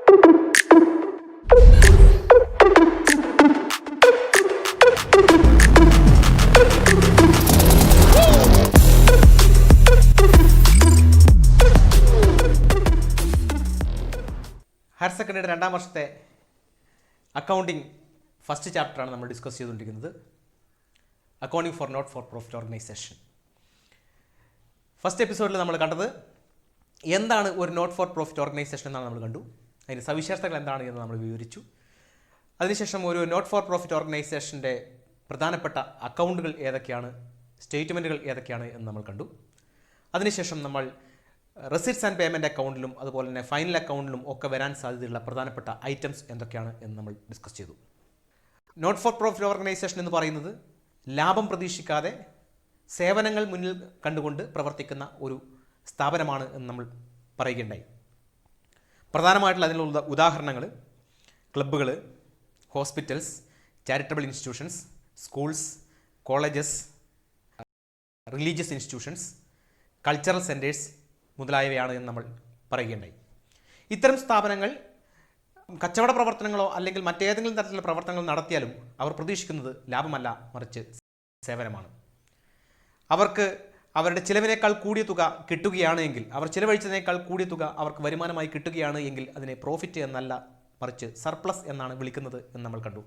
Higher സെക്കൻഡറിയുടെ 2ാം വർഷത്തെ accounting first ചാപ്റ്ററാണ് നമ്മൾ ഡിസ്കസ് ചെയ്തുകൊണ്ടിരിക്കുന്നത്. Accounting for not for profit organisation. First എപ്പിസോഡിൽ നമ്മൾ കണ്ടത് എന്താണ് ഒരു നോട്ട് ഫോർ പ്രോഫിറ്റ് ഓർഗനൈസേഷൻ എന്നാണ് നമ്മൾ കണ്ടു. അതിൻ്റെ സവിശേഷതകൾ എന്താണ് എന്ന് നമ്മൾ വിവരിച്ചു. അതിനുശേഷം ഒരു നോട്ട് ഫോർ പ്രോഫിറ്റ് ഓർഗനൈസേഷൻ്റെ പ്രധാനപ്പെട്ട അക്കൗണ്ടുകൾ ഏതൊക്കെയാണ്, സ്റ്റേറ്റ്മെൻറ്റുകൾ ഏതൊക്കെയാണ് എന്ന് നമ്മൾ കണ്ടു. അതിനുശേഷം നമ്മൾ റെസിപ്റ്റ്സ് ആൻഡ് പേയ്മെൻറ്റ് അക്കൗണ്ടിലും അതുപോലെ തന്നെ ഫൈനൽ അക്കൗണ്ടിലും ഒക്കെ വരാൻ സാധ്യതയുള്ള പ്രധാനപ്പെട്ട ഐറ്റംസ് എന്തൊക്കെയാണ് എന്ന് നമ്മൾ ഡിസ്കസ് ചെയ്തു. നോട്ട് ഫോർ പ്രോഫിറ്റ് ഓർഗനൈസേഷൻ എന്ന് പറയുന്നത് ലാഭം പ്രതീക്ഷിക്കാതെ സേവനങ്ങൾ മുന്നിൽ കണ്ടുകൊണ്ട് പ്രവർത്തിക്കുന്ന ഒരു സ്ഥാപനമാണ് എന്ന് നമ്മൾ പറയുകയുണ്ടായി. പ്രധാനമായിട്ടുള്ള അതിനുള്ള ഉദാഹരണങ്ങൾ ക്ലബ്ബുകൾ, hospitals, charitable institutions, schools, colleges, religious institutions, cultural centres മുതലായവയാണ് എന്ന് നമ്മൾ പറയുകയുണ്ടായി. ഇത്തരം സ്ഥാപനങ്ങൾ കച്ചവട പ്രവർത്തനങ്ങളോ അല്ലെങ്കിൽ മറ്റേതെങ്കിലും തരത്തിലുള്ള പ്രവർത്തനങ്ങൾ നടത്തിയാലും അവർ പ്രതീക്ഷിക്കുന്നത് ലാഭമല്ല, മറിച്ച് സേവനമാണ്. അവർക്ക് അവരുടെ ചിലവിനേക്കാൾ കൂടിയ തുക കിട്ടുകയാണ് എങ്കിൽ, അവർ ചിലവഴിച്ചതിനേക്കാൾ കൂടിയ തുക അവർക്ക് വരുമാനമായി കിട്ടുകയാണ് എങ്കിൽ അതിനെ പ്രോഫിറ്റ് എന്നല്ല, മറിച്ച് സർപ്ലസ് എന്നാണ് വിളിക്കുന്നത് എന്ന് നമ്മൾ കണ്ടു.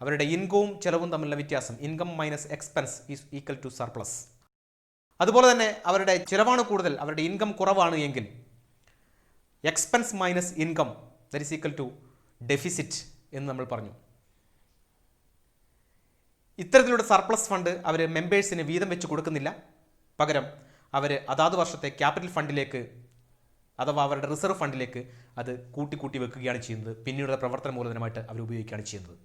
അവരുടെ ഇൻകവും ചിലവും തമ്മിലുള്ള വ്യത്യാസം, income minus expense is equal to surplus. അതുപോലെ തന്നെ അവരുടെ ചിലവാണ് കൂടുതൽ, അവരുടെ ഇൻകം കുറവാണ് എങ്കിൽ expense minus income that is equal to deficit എന്ന് നമ്മൾ പറഞ്ഞു. ഇത്തരത്തിലുള്ള സർപ്ലസ് ഫണ്ട് അവർ മെമ്പേഴ്സിന് വീതം വെച്ച് കൊടുക്കുന്നില്ല. പകരം അവർ അതാത് വർഷത്തെ ക്യാപിറ്റൽ ഫണ്ടിലേക്ക് അഥവാ അവരുടെ റിസർവ് ഫണ്ടിലേക്ക് അത് കൂട്ടി വെക്കുകയാണ് ചെയ്യുന്നത്. പിന്നീട് പ്രവർത്തന മൂലധനമായിട്ട് അവർ ഉപയോഗിക്കുകയാണ് ചെയ്യുന്നത്.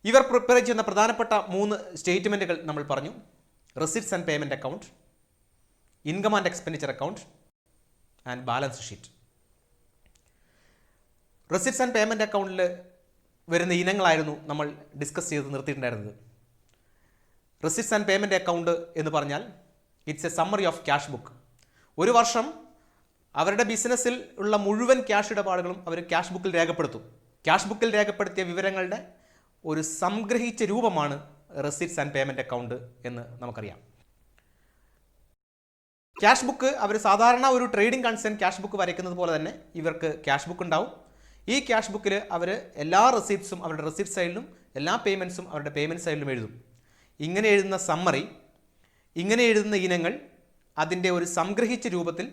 ഇവർ പ്രിപ്പയർ ചെയ്യുന്ന പ്രധാനപ്പെട്ട 3 സ്റ്റേറ്റ്മെൻറ്റുകൾ നമ്മൾ പറഞ്ഞു. Receipts and payment account, income and expenditure account and balance sheet. Receipts and payment അക്കൗണ്ടിൽ വരുന്ന ഇനങ്ങളായിരുന്നു നമ്മൾ ഡിസ്കസ് ചെയ്ത് നിർത്തിയിട്ടുണ്ടായിരുന്നത്. റെസിപ്റ്റ്സ് ആൻഡ് പേയ്മെൻറ്റ് അക്കൗണ്ട് എന്ന് പറഞ്ഞാൽ it's A summary of cash book. ഒരു വർഷം അവരുടെ ബിസിനസ്സിൽ ഉള്ള മുഴുവൻ ക്യാഷ് ഇടപാടുകളും അവർ ക്യാഷ് ബുക്കിൽ രേഖപ്പെടുത്തും. ക്യാഷ് ബുക്കിൽ രേഖപ്പെടുത്തിയ വിവരങ്ങളുടെ ഒരു സംഗ്രഹിച്ച രൂപമാണ് റെസിപ്റ്റ്സ് ആൻഡ് പേയ്മെൻറ്റ് അക്കൗണ്ട് എന്ന് നമുക്കറിയാം. ക്യാഷ് ബുക്ക് അവർ സാധാരണ ഒരു ട്രേഡിംഗ് കൺസേൺ ക്യാഷ് ബുക്ക് വരയ്ക്കുന്നത് പോലെ തന്നെ ഇവർക്ക് ക്യാഷ് ബുക്ക് ഉണ്ടാവും. ഈ ക്യാഷ് ബുക്കിൽ അവർ എല്ലാ റെസിപ്റ്റ്സും അവരുടെ റെസിപ്റ്റ് സൈഡിലും എല്ലാ പേയ്മെൻറ്റ്സും അവരുടെ പേയ്മെൻറ്റ് സൈഡിലും എഴുതും. ഇങ്ങനെ എഴുതുന്ന സമ്മറി, ഇങ്ങനെ എഴുതുന്ന ഇനങ്ങൾ അതിൻ്റെ ഒരു സംഗ്രഹിച്ച രൂപത്തിൽ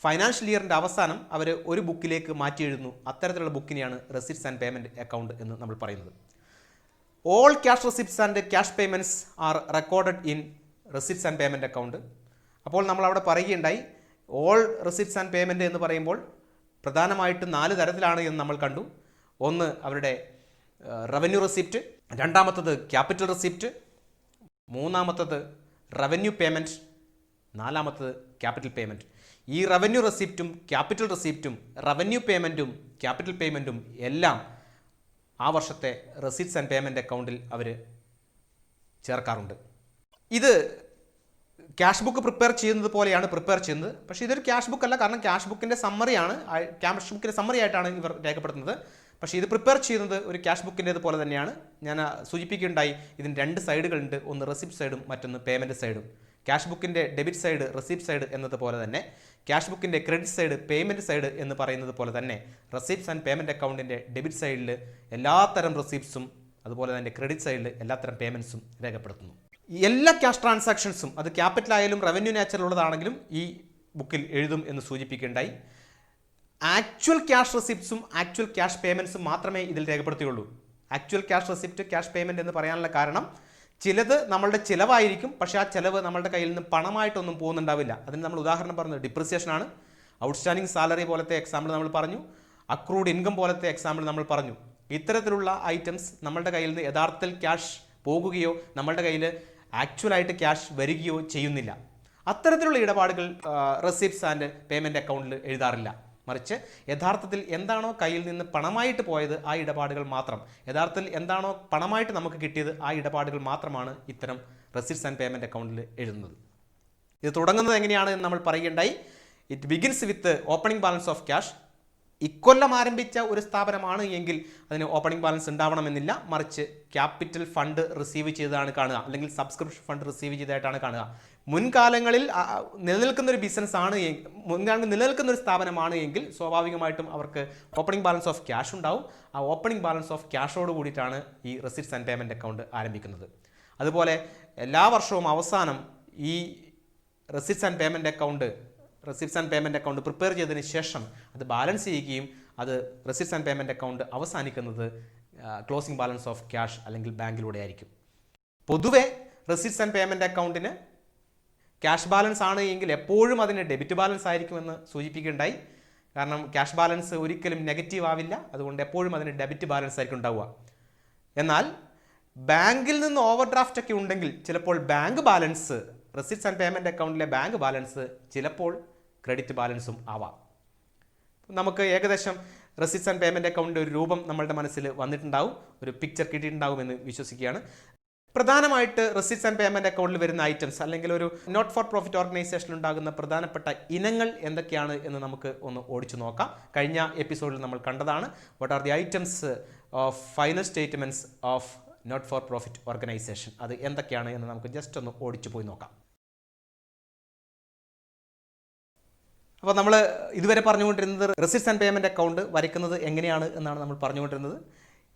ഫൈനാൻഷ്യൽ ഇയറിൻ്റെ അവസാനം അവർ ഒരു ബുക്കിലേക്ക് മാറ്റി എഴുതുന്നു. അത്തരത്തിലുള്ള ബുക്കിനെയാണ് റെസിപ്റ്റ്സ് ആൻഡ് പേയ്മെൻറ്റ് അക്കൗണ്ട് എന്ന് നമ്മൾ പറയുന്നത്. All cash receipts and cash payments are recorded in receipts and payment account. അപ്പോൾ നമ്മൾ അവിടെ പറയുകയുണ്ടായി, ഓൾ റെസിപ്റ്റ്സ് ആൻഡ് പേയ്മെൻറ്റ് എന്ന് പറയുമ്പോൾ പ്രധാനമായിട്ട് 4 തരത്തിലാണ് എന്ന് നമ്മൾ കണ്ടു. ഒന്ന് അവരുടെ റവന്യൂ റെസിപ്റ്റ്, രണ്ടാമത്തത് ക്യാപിറ്റൽ റെസിപ്റ്റ്, മൂന്നാമത്തത് റവന്യൂ പേയ്മെൻറ്റ്, നാലാമത്തത് ക്യാപിറ്റൽ പേയ്മെൻറ്റ്. ഈ റവന്യൂ റെസിപ്റ്റും ക്യാപിറ്റൽ റെസിപ്റ്റും റവന്യൂ പേയ്മെൻറ്റും ക്യാപിറ്റൽ പേയ്മെൻറ്റും എല്ലാം ആ വർഷത്തെ റെസിപ്റ്റ്സ് ആൻഡ് പേയ്മെൻറ്റ് അക്കൗണ്ടിൽ അവർ ചേർക്കാറുണ്ട്. ഇത് ക്യാഷ് ബുക്ക് പ്രിപ്പയർ ചെയ്യുന്നത് പോലെയാണ് പ്രിപ്പയർ ചെയ്യുന്നത്. പക്ഷേ ഇതൊരു ക്യാഷ് ബുക്ക് അല്ല, കാരണം ക്യാഷ് ബുക്കിൻ്റെ സമ്മറിയാണ്, ക്യാഷ് ബുക്കിൻ്റെ സമ്മറി ആയിട്ടാണ് ഇവർ രേഖപ്പെടുത്തുന്നത്. പക്ഷേ ഇത് പ്രിപ്പയർ ചെയ്യുന്നത് ഒരു ക്യാഷ് ബുക്കിൻ്റേത് പോലെ തന്നെയാണ്. ഞാൻ സൂചിപ്പിക്കുകയുണ്ടായി, ഇതിന് 2 സൈഡുകളുണ്ട്, ഒന്ന് റെസിപ്റ്റ് സൈഡും മറ്റൊന്ന് പേയ്മെൻറ്റ് സൈഡും. ക്യാഷ് ബുക്കിൻ്റെ ഡെബിറ്റ് സൈഡ് റെസിപ്റ്റ് സൈഡ് എന്നതുപോലെ തന്നെ ക്യാഷ് ബുക്കിൻ്റെ ക്രെഡിറ്റ് സൈഡ് പേയ്മെൻറ്റ് സൈഡ് എന്ന് പറയുന്നത് പോലെ തന്നെ റെസിപ്റ്റ്സ് ആൻഡ് പേയ്മെൻറ്റ് അക്കൗണ്ടിൻ്റെ ഡെബിറ്റ് സൈഡിൽ എല്ലാത്തരം റെസിപ്റ്റ്സും അതുപോലെ തന്നെ ക്രെഡിറ്റ് സൈഡിൽ എല്ലാത്തരം പേയ്മെൻറ്റ്സും രേഖപ്പെടുത്തുന്നു. എല്ലാ ക്യാഷ് ട്രാൻസാക്ഷൻസും അത് ക്യാപിറ്റൽ ആയാലും റവന്യൂ നേച്ചറിലുള്ളതാണെങ്കിലും ഈ ബുക്കിൽ എഴുതും എന്ന് സൂചിപ്പിക്കുകയുണ്ടായി. ആക്ച്വൽ ക്യാഷ് റെസിപ്റ്റ്സും ആക്ച്വൽ ക്യാഷ് പേയ്മെൻറ്റ്സും മാത്രമേ ഇതിൽ രേഖപ്പെടുത്തുകയുള്ളൂ. Actual cash receipt cash payment എന്ന് പറയാനുള്ള കാരണം ചിലത് നമ്മളുടെ ചിലവായിരിക്കും, പക്ഷേ ആ ചിലവ് നമ്മളുടെ കയ്യിൽ നിന്ന് പണമായിട്ടൊന്നും പോകുന്നുണ്ടാവില്ല. അതിന് നമ്മൾ ഉദാഹരണം പറഞ്ഞത് ഡിപ്രിസിയേഷനാണ്. ഔട്ട്സ്റ്റാൻഡിങ് സാലറി പോലത്തെ എക്സാമ്പിൾ നമ്മൾ പറഞ്ഞു, അക്രൂഡ് ഇൻകം പോലത്തെ എക്സാമ്പിൾ നമ്മൾ പറഞ്ഞു. ഇത്തരത്തിലുള്ള ഐറ്റംസ് നമ്മളുടെ കയ്യിൽ നിന്ന് യഥാർത്ഥത്തിൽ ക്യാഷ് പോകുകയോ നമ്മളുടെ കയ്യിൽ ആക്ച്വലായിട്ട് ക്യാഷ് വരികയോ ചെയ്യുന്നില്ല. അത്തരത്തിലുള്ള ഇടപാടുകൾ റെസിപ്റ്റ്സ് ആൻഡ് പേയ്മെൻറ്റ് അക്കൗണ്ടിൽ എഴുതാറില്ല. മറിച്ച് യഥാർത്ഥത്തിൽ എന്താണോ കയ്യിൽ നിന്ന് പണമായിട്ട് പോയത് ആ ഇടപാടുകൾ മാത്രം, യഥാർത്ഥത്തിൽ എന്താണോ പണമായിട്ട് നമുക്ക് കിട്ടിയത് ആ ഇടപാടുകൾ മാത്രമാണ് ഇത്തരം റെസിപ്റ്റ്സ് ആൻഡ് പേയ്മെൻറ്റ് അക്കൗണ്ടിൽ എഴുതുന്നത്. ഇത് തുടങ്ങുന്നത് എങ്ങനെയാണ് എന്ന് നമ്മൾ പറയുകയുണ്ടായി. It begins with opening balance of cash, ഇക്കൊല്ലം ആരംഭിച്ച ഒരു സ്ഥാപനമാണ് എങ്കിൽ അതിന് ഓപ്പണിംഗ് ബാലൻസ് ഉണ്ടാവണമെന്നില്ല, മറിച്ച് ക്യാപിറ്റൽ ഫണ്ട് റിസീവ് ചെയ്തതാണ് കാണുക, അല്ലെങ്കിൽ സബ്സ്ക്രിപ്ഷൻ ഫണ്ട് റിസീവ് ചെയ്തതായിട്ടാണ് കാണുക. മുൻകാലങ്ങളിൽ നിലനിൽക്കുന്ന ഒരു ബിസിനസ് ആണ്, മുൻകാലങ്ങളിൽ നിലനിൽക്കുന്ന ഒരു സ്ഥാപനമാണ് എങ്കിൽ സ്വാഭാവികമായിട്ടും അവർക്ക് ഓപ്പണിംഗ് ബാലൻസ് ഓഫ് ക്യാഷ് ഉണ്ടാവും. ആ ഓപ്പണിംഗ് ബാലൻസ് ഓഫ് ക്യാഷോട് കൂടിയിട്ടാണ് ഈ റെസിപ്റ്റ്സ് ആൻഡ് പേയ്മെൻറ്റ് അക്കൗണ്ട് ആരംഭിക്കുന്നത്. അതുപോലെ എല്ലാ വർഷവും അവസാനം ഈ receipts and payment account prepare ചെയ്തതിന് ശേഷം അത് ബാലൻസ് ചെയ്യുകയും അത് റെസിപ്റ്റ്സ് ആൻഡ് പേയ്മെൻറ്റ് അക്കൗണ്ട് അവസാനിക്കുന്നത് ക്ലോസിംഗ് ബാലൻസ് ഓഫ് ക്യാഷ് അല്ലെങ്കിൽ ബാങ്കിലൂടെ ആയിരിക്കും. പൊതുവെ റെസിപ്റ്റ്സ് ആൻഡ് പേയ്മെൻറ്റ് അക്കൗണ്ടിന് ക്യാഷ് ബാലൻസ് ആണ് എങ്കിൽ എപ്പോഴും അതിന് ഡെബിറ്റ് ബാലൻസ് ആയിരിക്കുമെന്ന് സൂചിപ്പിക്കുകയുണ്ടായി. കാരണം ക്യാഷ് ബാലൻസ് ഒരിക്കലും നെഗറ്റീവ് ആവില്ല, അതുകൊണ്ട് എപ്പോഴും അതിന് ഡെബിറ്റ് ബാലൻസ് ആയിരിക്കും ഉണ്ടാവുക. എന്നാൽ ബാങ്കിൽ നിന്ന് ഓവർ ഡ്രാഫ്റ്റ് ഒക്കെ ഉണ്ടെങ്കിൽ ചിലപ്പോൾ bank balance, receipts and payment അക്കൗണ്ടിലെ ബാങ്ക് ബാലൻസ് ചിലപ്പോൾ ക്രെഡിറ്റ് ബാലൻസും ആവാം. നമുക്ക് ഏകദേശം റെസിപ്റ്റ്സ് ആൻഡ് പേയ്മെൻറ്റ് അക്കൗണ്ടിൻ്റെ ഒരു രൂപം നമ്മളുടെ മനസ്സിൽ വന്നിട്ടുണ്ടാവും, ഒരു പിക്ചർ കിട്ടിയിട്ടുണ്ടാവുമെന്ന് വിശ്വസിക്കുകയാണ്. പ്രധാനമായിട്ട് റെസിപ്റ്റ്സ് ആൻഡ് പേയ്മെൻറ്റ് അക്കൗണ്ടിൽ വരുന്ന ഐറ്റംസ് അല്ലെങ്കിൽ ഒരു നോട്ട് ഫോർ പ്രോഫിറ്റ് ഓർഗനൈസേഷനിൽ ഉണ്ടാകുന്ന പ്രധാനപ്പെട്ട ഇനങ്ങൾ എന്തൊക്കെയാണ് എന്ന് നമുക്ക് ഒന്ന് ഓടിച്ചു നോക്കാം. കഴിഞ്ഞ എപ്പിസോഡിൽ നമ്മൾ കണ്ടതാണ്. What are the items of final statements of not for profit organisation, അത് എന്തൊക്കെയാണ് എന്ന് നമുക്ക് ജസ്റ്റ് ഒന്ന് ഓടിച്ചു പോയി നോക്കാം. അപ്പോൾ നമ്മൾ ഇതുവരെ പറഞ്ഞുകൊണ്ടിരുന്നത് റെസിപ്റ്റ്സ് ആൻഡ് പേയ്മെൻറ്റ് അക്കൗണ്ട് വരയ്ക്കുന്നത് എങ്ങനെയാണ് എന്നാണ് നമ്മൾ പറഞ്ഞുകൊണ്ടിരുന്നത്.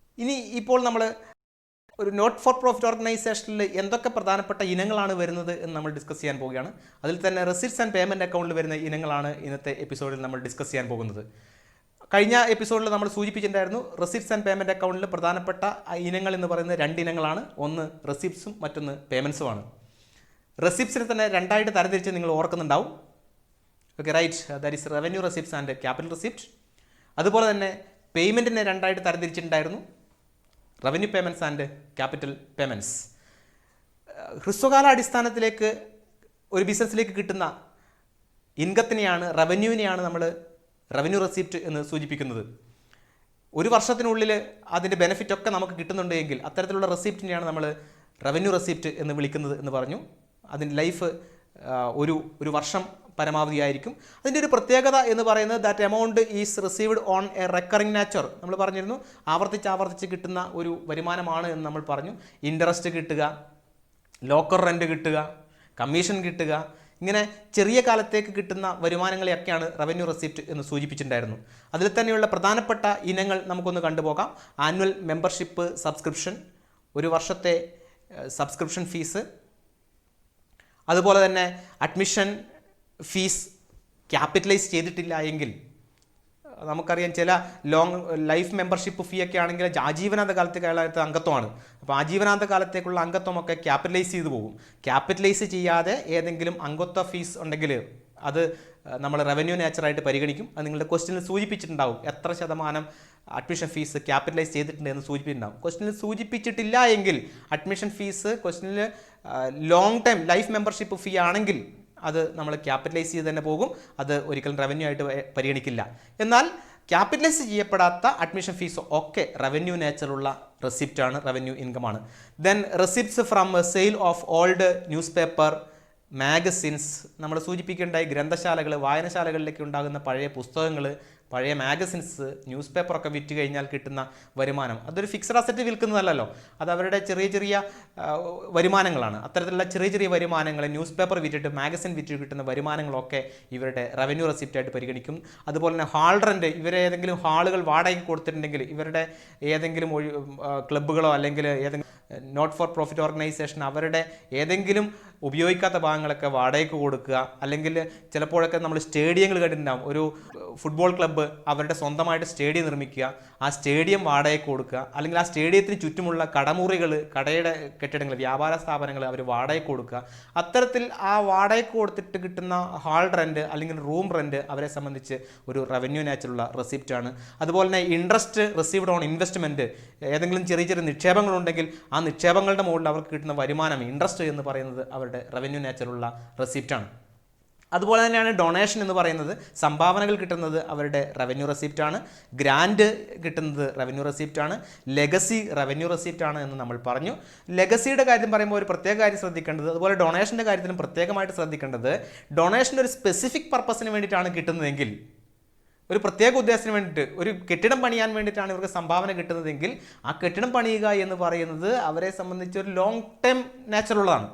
ഇപ്പോൾ നമ്മൾ ഒരു നോട്ട് ഫോർ പ്രോഫിറ്റ് ഓർഗനൈസേഷനിൽ എന്തൊക്കെ പ്രധാനപ്പെട്ട ഇനങ്ങളാണ് വരുന്നത് എന്ന് നമ്മൾ ഡിസ്കസ് ചെയ്യാൻ പോവുകയാണ്. അതിൽ തന്നെ റെസിപ്റ്റ്സ് ആൻഡ് പേയ്മെൻറ്റ് അക്കൗണ്ടിൽ വരുന്ന ഇനങ്ങളാണ് ഇന്നത്തെ എപ്പിസോഡിൽ നമ്മൾ ഡിസ്കസ് ചെയ്യാൻ പോകുന്നത്. കഴിഞ്ഞ എപ്പിസോഡിൽ നമ്മൾ സൂചിപ്പിച്ചിട്ടുണ്ടായിരുന്നു, റെസിപ്റ്റ്സ് ആൻഡ് പേയ്മെൻറ്റ് അക്കൗണ്ടിൽ പ്രധാനപ്പെട്ട ഇനങ്ങൾ എന്ന് പറയുന്നത് 2 ഇനങ്ങളാണ്. ഒന്ന് റെസിപ്റ്റ്സും മറ്റൊന്ന് പേയ്മെൻറ്റ്സുമാണ്. റെസിപ്റ്റ്സിനെ തന്നെ രണ്ടായിട്ട് തരംതിരിച്ച് നിങ്ങൾ ഓർക്കുന്നുണ്ടാവും. Okay, right, that is revenue receipts and capital receipt. അതുപോലെ തന്നെ പേയ്മെൻറ്റിനെ രണ്ടായിട്ട് തരംതിരിച്ചിട്ടുണ്ടായിരുന്നു, revenue payments and capital payments. ഹ്രസ്വകാലാടിസ്ഥാനത്തിലേക്ക് ഒരു ബിസിനസ്സിലേക്ക് കിട്ടുന്ന ഇൻകത്തിനെയാണ്, റവന്യൂവിനെയാണ് നമ്മൾ റവന്യൂ റെസിപ്റ്റ് എന്ന് സൂചിപ്പിക്കുന്നത്. ഒരു വർഷത്തിനുള്ളിൽ അതിൻ്റെ ബെനിഫിറ്റൊക്കെ നമുക്ക് കിട്ടുന്നുണ്ടെങ്കിൽ അത്തരത്തിലുള്ള റെസിപ്റ്റിനെയാണ് നമ്മൾ റവന്യൂ റെസിപ്റ്റ് എന്ന് വിളിക്കുന്നത് എന്ന് പറഞ്ഞു. അതിൻ്റെ ലൈഫ് ഒരു വർഷം പരമാവധി ആയിരിക്കും. അതിൻ്റെ ഒരു പ്രത്യേകത എന്ന് പറയുന്നത് that amount is received on A recurring nature. നമ്മൾ പറഞ്ഞിരുന്നു ആവർത്തിച്ച് കിട്ടുന്ന ഒരു വരുമാനമാണ് എന്ന് നമ്മൾ പറഞ്ഞു. ഇൻട്രസ്റ്റ് കിട്ടുക, ലോക്കർ റെൻറ്റ് കിട്ടുക, കമ്മീഷൻ കിട്ടുക, ഇങ്ങനെ ചെറിയ കാലത്തേക്ക് കിട്ടുന്ന വരുമാനങ്ങളെയൊക്കെയാണ് റവന്യൂ റെസിപ്റ്റ് എന്ന് സൂചിപ്പിച്ചിട്ടുണ്ടായിരുന്നു. അതിൽ തന്നെയുള്ള പ്രധാനപ്പെട്ട ഇനങ്ങൾ നമുക്കൊന്ന് കണ്ടുപോകാം. ആനുവൽ മെമ്പർഷിപ്പ് സബ്സ്ക്രിപ്ഷൻ, ഒരു വർഷത്തെ സബ്സ്ക്രിപ്ഷൻ ഫീസ്, അതുപോലെ തന്നെ അഡ്മിഷൻ ഫീസ് ക്യാപിറ്റലൈസ് ചെയ്തിട്ടില്ല എങ്കിൽ, നമുക്കറിയാം ചില ലോങ് ലൈഫ് മെമ്പർഷിപ്പ് ഫീ ഒക്കെ ആണെങ്കിൽ ആജീവനാന്ത കാലത്തേക്കുള്ള അംഗത്വമാണ്. അപ്പോൾ ആജീവനാന്ത കാലത്തേക്കുള്ള അംഗത്വമൊക്കെ ക്യാപിറ്റലൈസ് ചെയ്തു പോകും. ക്യാപിറ്റലൈസ് ചെയ്യാതെ ഏതെങ്കിലും അംഗത്വ ഫീസ് ഉണ്ടെങ്കിൽ അത് നമ്മൾ റവന്യൂ നേച്ചറായിട്ട് പരിഗണിക്കും. അത് നിങ്ങളുടെ ക്വസ്റ്റ്യനിൽ സൂചിപ്പിച്ചിട്ടുണ്ടാവും, എത്ര ശതമാനം അഡ്മിഷൻ ഫീസ് ക്യാപിറ്റലൈസ് ചെയ്തിട്ടുണ്ട് എന്ന് സൂചിപ്പിച്ചിട്ടുണ്ടാവും. ക്വസ്റ്റ്യനിൽ സൂചിപ്പിച്ചിട്ടില്ല എങ്കിൽ അഡ്മിഷൻ ഫീസ് ക്വസ്റ്റ്യനിൽ ലോങ് ടൈം ലൈഫ് മെമ്പർഷിപ്പ് ഫീ ആണെങ്കിൽ അത് നമ്മൾ ക്യാപിറ്റലൈസ് ചെയ്ത് തന്നെ പോകും. അത് ഒരിക്കലും റവന്യൂ ആയിട്ട് പരിഗണിക്കില്ല. എന്നാൽ ക്യാപിറ്റലൈസ് ചെയ്യപ്പെടാത്ത അഡ്മിഷൻ ഫീസ് ഒക്കെ റവന്യൂ നേച്ചറുള്ള റെസിപ്റ്റാണ്, റവന്യൂ ഇൻകമാണ്. Then receipts from sale of old newspaper, magazines, നമ്മൾ സൂചിപ്പിക്കേണ്ടായി ഗ്രന്ഥശാലകൾ, വായനശാലകളിലേക്ക് ഉണ്ടാകുന്ന പഴയ പുസ്തകങ്ങൾ, പഴയ മാഗസിൻസ്, ന്യൂസ് പേപ്പറൊക്കെ വിറ്റ് കഴിഞ്ഞാൽ കിട്ടുന്ന വരുമാനം. അതൊരു ഫിക്സഡ് അസറ്റ് വിൽക്കുന്നതല്ലല്ലോ, അത് അവരുടെ ചെറിയ വരുമാനങ്ങളാണ്. അത്തരത്തിലുള്ള ചെറിയ വരുമാനങ്ങൾ, ന്യൂസ് പേപ്പർ വിറ്റിട്ട്, മാഗസിൻ വിറ്റ് കിട്ടുന്ന വരുമാനങ്ങളൊക്കെ ഇവരുടെ റവന്യൂ റെസിപ്റ്റായിട്ട് പരിഗണിക്കും. അതുപോലെ തന്നെ ഹാൾ റെൻറ്റ്, ഇവരെ ഏതെങ്കിലും ഹാളുകൾ വാടകയ്ക്ക് കൊടുത്തിട്ടുണ്ടെങ്കിൽ ഇവരുടെ ഏതെങ്കിലും ക്ലബ്ബുകളോ അല്ലെങ്കിൽ ഏതെങ്കിലും നോട്ട് ഫോർ പ്രോഫിറ്റ് ഓർഗനൈസേഷൻ അവരുടെ ഏതെങ്കിലും ഉപയോഗിക്കാത്ത ഭാഗങ്ങളൊക്കെ വാടകയ്ക്ക് കൊടുക്കുക. അല്ലെങ്കിൽ ചിലപ്പോഴൊക്കെ നമ്മൾ സ്റ്റേഡിയങ്ങൾ കണ്ടിട്ടുണ്ടാകും, ഒരു ഫുട്ബോൾ ക്ലബ്ബ് അവരുടെ സ്വന്തമായിട്ട് സ്റ്റേഡിയം നിർമ്മിക്കുക, ആ സ്റ്റേഡിയം വാടകയ്ക്ക് കൊടുക്കുക. അല്ലെങ്കിൽ ആ സ്റ്റേഡിയത്തിന് ചുറ്റുമുള്ള കടമുറികൾ, കടയുടെ കെട്ടിടങ്ങൾ, വ്യാപാര സ്ഥാപനങ്ങൾ അവർ വാടകയ്ക്ക് കൊടുക്കുക. അത്തരത്തിൽ ആ വാടകയ്ക്ക് കൊടുത്തിട്ട് കിട്ടുന്ന ഹാൾ റെൻറ്റ് അല്ലെങ്കിൽ റൂം റെൻറ്റ് അവരെ സംബന്ധിച്ച് ഒരു റവന്യൂ നേച്ചറുള്ള റെസിപ്റ്റാണ്. അതുപോലെ തന്നെ ഇൻട്രസ്റ്റ് റിസീവ്ഡ് ഓൺ ഇൻവെസ്റ്റ്മെൻറ്റ്, ഏതെങ്കിലും ചെറിയ നിക്ഷേപങ്ങളുണ്ടെങ്കിൽ ആ നിക്ഷേപങ്ങളുടെ മുകളിൽ അവർക്ക് കിട്ടുന്ന വരുമാനം, ഇൻട്രസ്റ്റ് എന്ന് പറയുന്നത് അവരുടെ റവന്യൂ നേച്ചറുള്ള റെസിപ്റ്റാണ്. അതുപോലെ തന്നെയാണ് ഡൊണേഷൻ എന്ന് പറയുന്നത്, സംഭാവനകൾ കിട്ടുന്നത് അവരുടെ റവന്യൂ റെസിപ്റ്റാണ്. ഗ്രാൻഡ് കിട്ടുന്നത് റവന്യൂ റെസിപ്റ്റാണ്. ലെഗസി റവന്യൂ റെസിപ്റ്റാണ് എന്ന് നമ്മൾ പറഞ്ഞു. ലെഗസിയുടെ കാര്യം പറയുമ്പോൾ ഒരു പ്രത്യേക കാര്യം ശ്രദ്ധിക്കേണ്ടത്, അതുപോലെ ഡൊണേഷൻ്റെ കാര്യത്തിലും പ്രത്യേകമായിട്ട് ശ്രദ്ധിക്കേണ്ടത്, ഡൊണേഷൻ ഒരു സ്പെസിഫിക് പർപ്പസിന് വേണ്ടിയിട്ടാണ് കിട്ടുന്നതെങ്കിൽ ഒരു പ്രത്യേക ഉദ്ദേശത്തിന് വേണ്ടിയിട്ട് ഒരു കെട്ടിടം പണിയാൻ വേണ്ടിയിട്ടാണ് ഇവർക്ക് സംഭാവന കിട്ടുന്നതെങ്കിൽ ആ കെട്ടിടം പണിയുക എന്ന് പറയുന്നത് അവരെ സംബന്ധിച്ച് ഒരു ലോങ് ടൈം നാച്ചുറലുള്ളതാണ്.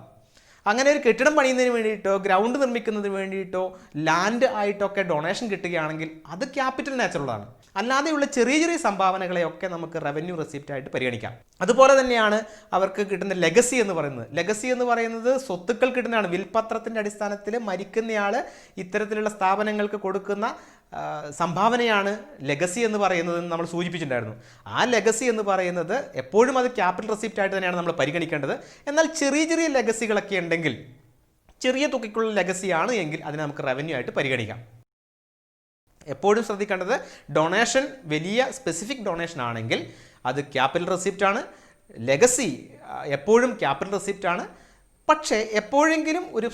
അങ്ങനെ ഒരു കെട്ടിടം പണിയുന്നതിന് വേണ്ടിയിട്ടോ ഗ്രൗണ്ട് നിർമ്മിക്കുന്നതിന് വേണ്ടിയിട്ടോ ലാൻഡ് ആയിട്ടൊക്കെ ഡൊണേഷൻ കിട്ടുകയാണെങ്കിൽ അത് ക്യാപിറ്റൽ നാച്ചുറലാണ്. അല്ലാതെയുള്ള ചെറിയ ചെറിയ സംഭാവനകളെയൊക്കെ നമുക്ക് റവന്യൂ റെസിപ്റ്റ് ആയിട്ട് പരിഗണിക്കാം. അതുപോലെ തന്നെയാണ് അവർക്ക് കിട്ടുന്ന ലെഗസി എന്ന് പറയുന്നത്. ലെഗസി എന്ന് പറയുന്നത് സ്വത്തുക്കൾ കിട്ടുന്നതാണ്. വിൽപത്രത്തിൻ്റെ അടിസ്ഥാനത്തിൽ മരിക്കുന്നയാൾ ഇത്തരത്തിലുള്ള സ്ഥാപനങ്ങൾക്ക് കൊടുക്കുന്ന സംഭാവനയാണ് ലെഗസി എന്ന് പറയുന്നത് നമ്മൾ സൂചിപ്പിച്ചിട്ടുണ്ടായിരുന്നു. ആ ലെഗസി എന്ന് പറയുന്നത് എപ്പോഴും അത് ക്യാപിറ്റൽ റെസിപ്റ്റ് ആയിട്ട് തന്നെയാണ് നമ്മൾ പരിഗണിക്കേണ്ടത്. എന്നാൽ ചെറിയ ചെറിയ ലെഗസികളൊക്കെ ഉണ്ടെങ്കിൽ, ചെറിയ തുകയ്ക്കുള്ള ലെഗസിയാണ് എങ്കിൽ അതിനെ നമുക്ക് റവന്യൂ ആയിട്ട് പരിഗണിക്കാം. എപ്പോഴും ശ്രദ്ധിക്കേണ്ടത് ഡൊണേഷൻ വലിയ സ്പെസിഫിക് ഡൊണേഷൻ ആണെങ്കിൽ അത് ക്യാപിറ്റൽ റെസിപ്റ്റ് ആണ്. ലെഗസി എപ്പോഴും ക്യാപിറ്റൽ റെസിപ്റ്റ് ആണ്. പക്ഷേ എപ്പോഴെങ്കിലും ഒരു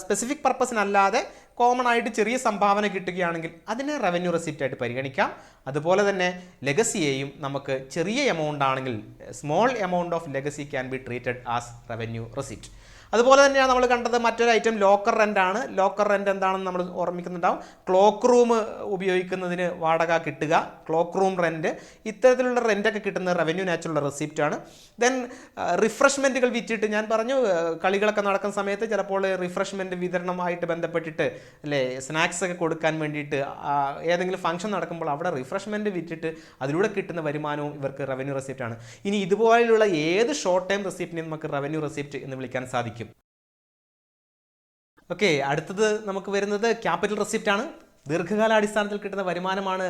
സ്പെസിഫിക് പർപ്പസിനല്ലാതെ കോമൺ ആയിട്ട് ചെറിയ സംഭാവന കിട്ടുകയാണെങ്കിൽ അതിനെ റവന്യൂ റെസിപ്റ്റ് ആയിട്ട് പരിഗണിക്കാം. അതുപോലെ തന്നെ ലെഗസിയെയും നമുക്ക് ചെറിയ എമൗണ്ട് ആണെങ്കിൽ small amount of legacy can be treated as revenue receipt. അതുപോലെ തന്നെയാണ് നമ്മൾ കണ്ടത് മറ്റൊരു ഐറ്റം ലോക്കർ റെൻ്റ് ആണ്. ലോക്കർ റെൻ്റ് എന്താണെന്ന് നമ്മൾ ഓർമ്മിക്കുന്നുണ്ടാവും. ക്ലോക്ക് റൂം ഉപയോഗിക്കുന്നതിന് വാടക കിട്ടുക, ക്ലോക്ക് റൂം റെൻറ്റ്, ഇത്തരത്തിലുള്ള റെൻ്റൊക്കെ കിട്ടുന്ന റവന്യൂ നാച്ചുറൽ റെസിപ്റ്റ് ആണ്. ദെൻ റിഫ്രഷ്മെൻറ്റുകൾ വിറ്റിട്ട്, ഞാൻ പറഞ്ഞു കളികളൊക്കെ നടക്കുന്ന സമയത്ത് ചിലപ്പോൾ റിഫ്രഷ്മെൻറ്റ് വിതരണമായിട്ട് ബന്ധപ്പെട്ടിട്ട് അല്ലേ സ്നാക്സ് ഒക്കെ കൊടുക്കാൻ വേണ്ടിയിട്ട് ഏതെങ്കിലും ഫംഗ്ഷൻ നടക്കുമ്പോൾ അവിടെ റിഫ്രഷ്മെൻറ്റ് വിറ്റിട്ട് അതിലൂടെ കിട്ടുന്ന വരുമാനവും ഇവർക്ക് റവന്യൂ റെസിപ്റ്റ് ആണ്. ഇനി ഇതുപോലെയുള്ള ഏത് ഷോർട്ട് ടൈം റെസിപ്റ്റിനെ നമുക്ക് റവന്യൂ റെസിപ്റ്റ് എന്ന് വിളിക്കാൻ സാധിക്കും. ഓക്കെ, അടുത്തത് നമുക്ക് വരുന്നത് ക്യാപിറ്റൽ റെസിപ്റ്റ് ആണ്. ദീർഘകാലാടിസ്ഥാനത്തിൽ കിട്ടുന്ന വരുമാനമാണ്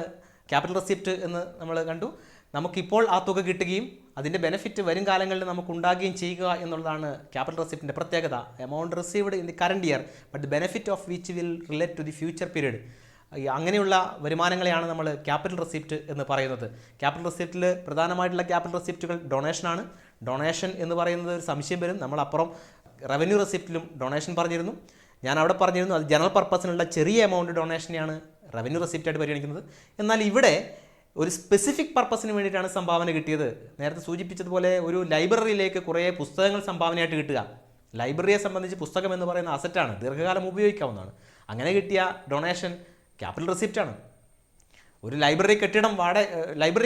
ക്യാപിറ്റൽ റെസിപ്റ്റ് എന്ന് നമ്മൾ കണ്ടു. നമുക്കിപ്പോൾ ആ തുക കിട്ടുകയും അതിൻ്റെ ബെനിഫിറ്റ് വരും കാലങ്ങളിൽ നമുക്ക് ഉണ്ടാകുകയും ചെയ്യുക എന്നുള്ളതാണ് ക്യാപിറ്റൽ റെസിപ്റ്റിൻ്റെ പ്രത്യേകത. Amount received in the current year but the benefit of which will relate to the future period. അങ്ങനെയുള്ള വരുമാനങ്ങളെയാണ് നമ്മൾ ക്യാപിറ്റൽ റെസിപ്റ്റ് എന്ന് പറയുന്നത്. ക്യാപിറ്റൽ റെസിപ്റ്റിൽ പ്രധാനമായിട്ടുള്ള ക്യാപിറ്റൽ റെസിപ്റ്റുകൾ ഡൊണേഷനാണ്. ഡൊണേഷൻ എന്ന് പറയുന്നത് ഒരു സംശയം വരും. നമ്മളപ്പുറം റവന്യൂ റെസിപ്റ്റിലും ഡൊണേഷൻ പറഞ്ഞിരുന്നു. ഞാൻ അവിടെ പറഞ്ഞിരുന്നു അത് ജനറൽ പർപ്പസിനുള്ള ചെറിയ എമൗണ്ട് ഡൊണേഷനെയാണ് റവന്യൂ റെസിപ്റ്റായിട്ട് പരിഗണിക്കുന്നത്. എന്നാൽ ഇവിടെ ഒരു സ്പെസിഫിക് പർപ്പസിന് വേണ്ടിയിട്ടാണ് സംഭാവന കിട്ടിയത്. നേരത്തെ സൂചിപ്പിച്ചതുപോലെ ഒരു ലൈബ്രറിയിലേക്ക് കുറേ പുസ്തകങ്ങൾ സംഭാവനയായിട്ട് കിട്ടുക. ലൈബ്രറിയെ സംബന്ധിച്ച് പുസ്തകം എന്ന് പറയുന്ന അസറ്റാണ്, ദീർഘകാലം ഉപയോഗിക്കാവുന്നതാണ്. അങ്ങനെ കിട്ടിയ ഡൊണേഷൻ ക്യാപിറ്റൽ റെസിപ്റ്റാണ്. ഒരു ലൈബ്രറി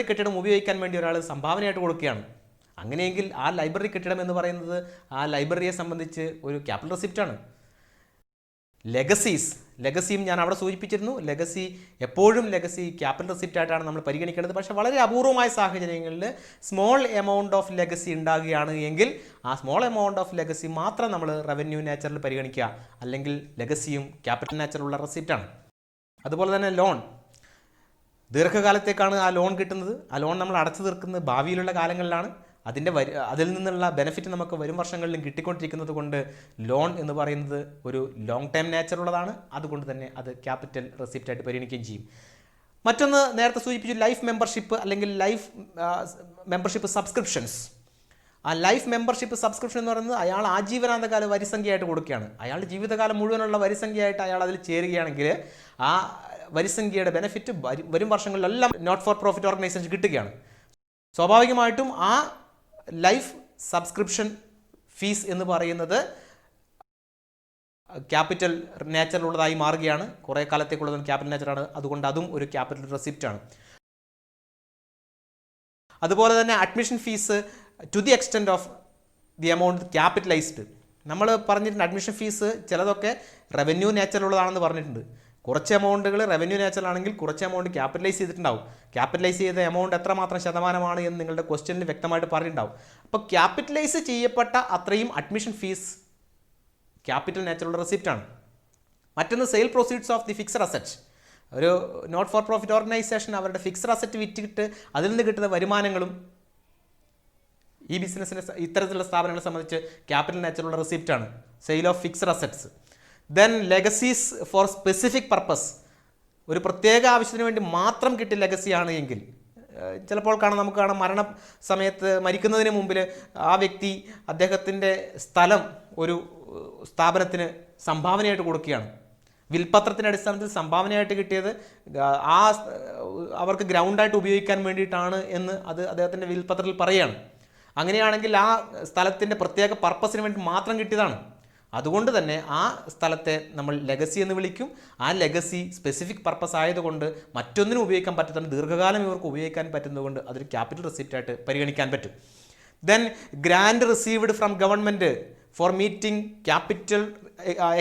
കെട്ടിടം ഉപയോഗിക്കാൻ വേണ്ടി ഒരാൾ സംഭാവനയായിട്ട് കൊടുക്കുകയാണ്. അങ്ങനെയെങ്കിൽ ആ ലൈബ്രറി കെട്ടിടം എന്ന് പറയുന്നത് ആ ലൈബ്രറിയെ സംബന്ധിച്ച് ഒരു ക്യാപിറ്റൽ റെസിപ്റ്റാണ്. ലെഗസിയും ഞാൻ അവിടെ സൂചിപ്പിച്ചിരുന്നു. എപ്പോഴും ലെഗസി ക്യാപിറ്റൽ റെസിപ്റ്റ് ആയിട്ടാണ് നമ്മൾ പരിഗണിക്കേണ്ടത്. പക്ഷേ വളരെ അപൂർവമായ സാഹചര്യങ്ങളിൽ സ്മോൾ എമൗണ്ട് ഓഫ് ലെഗസി ഉണ്ടാകുകയാണ് എങ്കിൽ ആ സ്മോൾ എമൗണ്ട് ഓഫ് ലെഗസി മാത്രം നമ്മൾ റവന്യൂ നാച്ചുറൽ പരിഗണിക്കുക. അല്ലെങ്കിൽ ലെഗസിയും ക്യാപിറ്റൽ നാച്ചുറലുള്ള റെസിപ്റ്റാണ്. അതുപോലെ തന്നെ ലോൺ, ദീർഘകാലത്തേക്കാണ് ആ ലോൺ കിട്ടുന്നത്. ആ ലോൺ നമ്മൾ അടച്ചു തീർക്കുന്നത് ഭാവിയിലുള്ള കാലങ്ങളിലാണ്. അതിൽ നിന്നുള്ള ബെനിഫിറ്റ് നമുക്ക് വരും വർഷങ്ങളിലും കിട്ടിക്കൊണ്ടിരിക്കുന്നത് കൊണ്ട് ലോൺ എന്ന് പറയുന്നത് ഒരു ലോങ് ടൈം നേച്ചറുള്ളതാണ്. അതുകൊണ്ട് തന്നെ അത് ക്യാപിറ്റൽ റെസിപ്റ്റായിട്ട് പരിഗണിക്കുകയും ചെയ്യും. മറ്റൊന്ന് നേരത്തെ സൂചിപ്പിച്ചു ലൈഫ് മെമ്പർഷിപ്പ് അല്ലെങ്കിൽ ലൈഫ് മെമ്പർഷിപ്പ് സബ്സ്ക്രിപ്ഷൻസ്. ആ ലൈഫ് മെമ്പർഷിപ്പ് സബ്സ്ക്രിപ്ഷൻ എന്ന് പറയുന്നത് അയാൾ ആജീവനാന്തകാല വരിസംഖ്യയായിട്ട് കൊടുക്കുകയാണ്. അയാളുടെ ജീവിതകാലം മുഴുവനുള്ള വരിസംഖ്യയായിട്ട് അയാൾ അതിൽ ചേരുകയാണെങ്കിൽ ആ വരിസംഖ്യയുടെ ബെനിഫിറ്റ് വരും വർഷങ്ങളിലെല്ലാം നോട്ട് ഫോർ പ്രോഫിറ്റ് ഓർഗനൈസേഷൻ കിട്ടുകയാണ്. സ്വാഭാവികമായിട്ടും ആ ലൈഫ് സബ്സ്ക്രിപ്ഷൻ ഫീസ് എന്ന് പറയുന്നത് ക്യാപിറ്റൽ നേച്ചറുള്ളതായി മാറുകയാണ്. കുറേ കാലത്തേക്കുള്ളത് ക്യാപിറ്റൽ നേച്ചറാണ്. അതുകൊണ്ട് അതും ഒരു ക്യാപിറ്റൽ റെസിപ്റ്റ് ആണ്. അതുപോലെ തന്നെ admission fees to the extent of the amount capitalised. നമ്മൾ പറഞ്ഞിട്ടുണ്ട് അഡ്മിഷൻ ഫീസ് ചിലതൊക്കെ റവന്യൂ നേച്ചറുള്ളതാണെന്ന് പറഞ്ഞിട്ടുണ്ട്. കുറച്ച് എമൗണ്ടുകൾ റവന്യൂ നാച്ചുറൽ ആണെങ്കിൽ കുറച്ച് എമൗണ്ട് ക്യാപിറ്റലൈസ് ചെയ്തിട്ടുണ്ടാവും. ക്യാപിറ്റലൈസ് ചെയ്ത എമൗണ്ട് എത്രമാത്രം ശതമാനമാണ് എന്ന് നിങ്ങളുടെ ക്വസ്റ്റ്യനിൽ വ്യക്തമായിട്ട് പറഞ്ഞിട്ടുണ്ടാവും. അപ്പോൾ ക്യാപിറ്റലൈസ് ചെയ്യപ്പെട്ട അത്രയും അഡ്മിഷൻ ഫീസ് ക്യാപിറ്റൽ നാച്ചുറൽ റെസിപ്റ്റാണ്. മറ്റൊന്ന് sale proceeds of the fixed asset. ഒരു നോട്ട് ഫോർ പ്രോഫിറ്റ് ഓർഗനൈസേഷൻ അവരുടെ ഫിക്സഡ് അസറ്റ് വിറ്റിട്ട് അതിൽ നിന്ന് കിട്ടുന്ന വരുമാനങ്ങളും ഈ ബിസിനസ്സിനെ ഇത്തരത്തിലുള്ള സ്ഥാപനങ്ങളെ സംബന്ധിച്ച് ക്യാപിറ്റൽ നാച്ചുറൽ റെസിപ്റ്റാണ്. Sale of fixed assets. Then legacies for specific purpose. ഒരു പ്രത്യേക ആവശ്യത്തിന് വേണ്ടി മാത്രം കിട്ടിയ ലെഗസിയാണ് എങ്കിൽ ചിലപ്പോൾ നമുക്ക് കാണാം മരണ സമയത്ത് മരിക്കുന്നതിന് മുമ്പിൽ ആ വ്യക്തി അദ്ദേഹത്തിൻ്റെ സ്ഥലം ഒരു സ്ഥാപനത്തിന് സംഭാവനയായിട്ട് കൊടുക്കുകയാണ്. വിൽപത്രത്തിൻ്റെ അടിസ്ഥാനത്തിൽ സംഭാവനയായിട്ട് കിട്ടിയത് അവർക്ക് ഗ്രൗണ്ടായിട്ട് ഉപയോഗിക്കാൻ വേണ്ടിയിട്ടാണ് എന്ന് അദ്ദേഹത്തിൻ്റെ വിൽപത്രത്തിൽ പറയുകയാണ്. അങ്ങനെയാണെങ്കിൽ ആ സ്ഥലത്തിൻ്റെ പ്രത്യേക പർപ്പസിന് വേണ്ടി മാത്രം കിട്ടിയതാണ്. അതുകൊണ്ട് തന്നെ ആ സ്ഥലത്തെ നമ്മൾ ലെഗസി എന്ന് വിളിക്കും. ആ ലെഗസി സ്പെസിഫിക് പർപ്പസ് ആയതുകൊണ്ട് മറ്റൊന്നിനും ഉപയോഗിക്കാൻ പറ്റാത്ത ദീർഘകാലം ഇവർക്ക് ഉപയോഗിക്കാൻ പറ്റുന്നതുകൊണ്ട് അതൊരു ക്യാപിറ്റൽ റെസിപ്റ്റ് ആയിട്ട് പരിഗണിക്കാൻ പറ്റും. Then grand received from government four meeting capital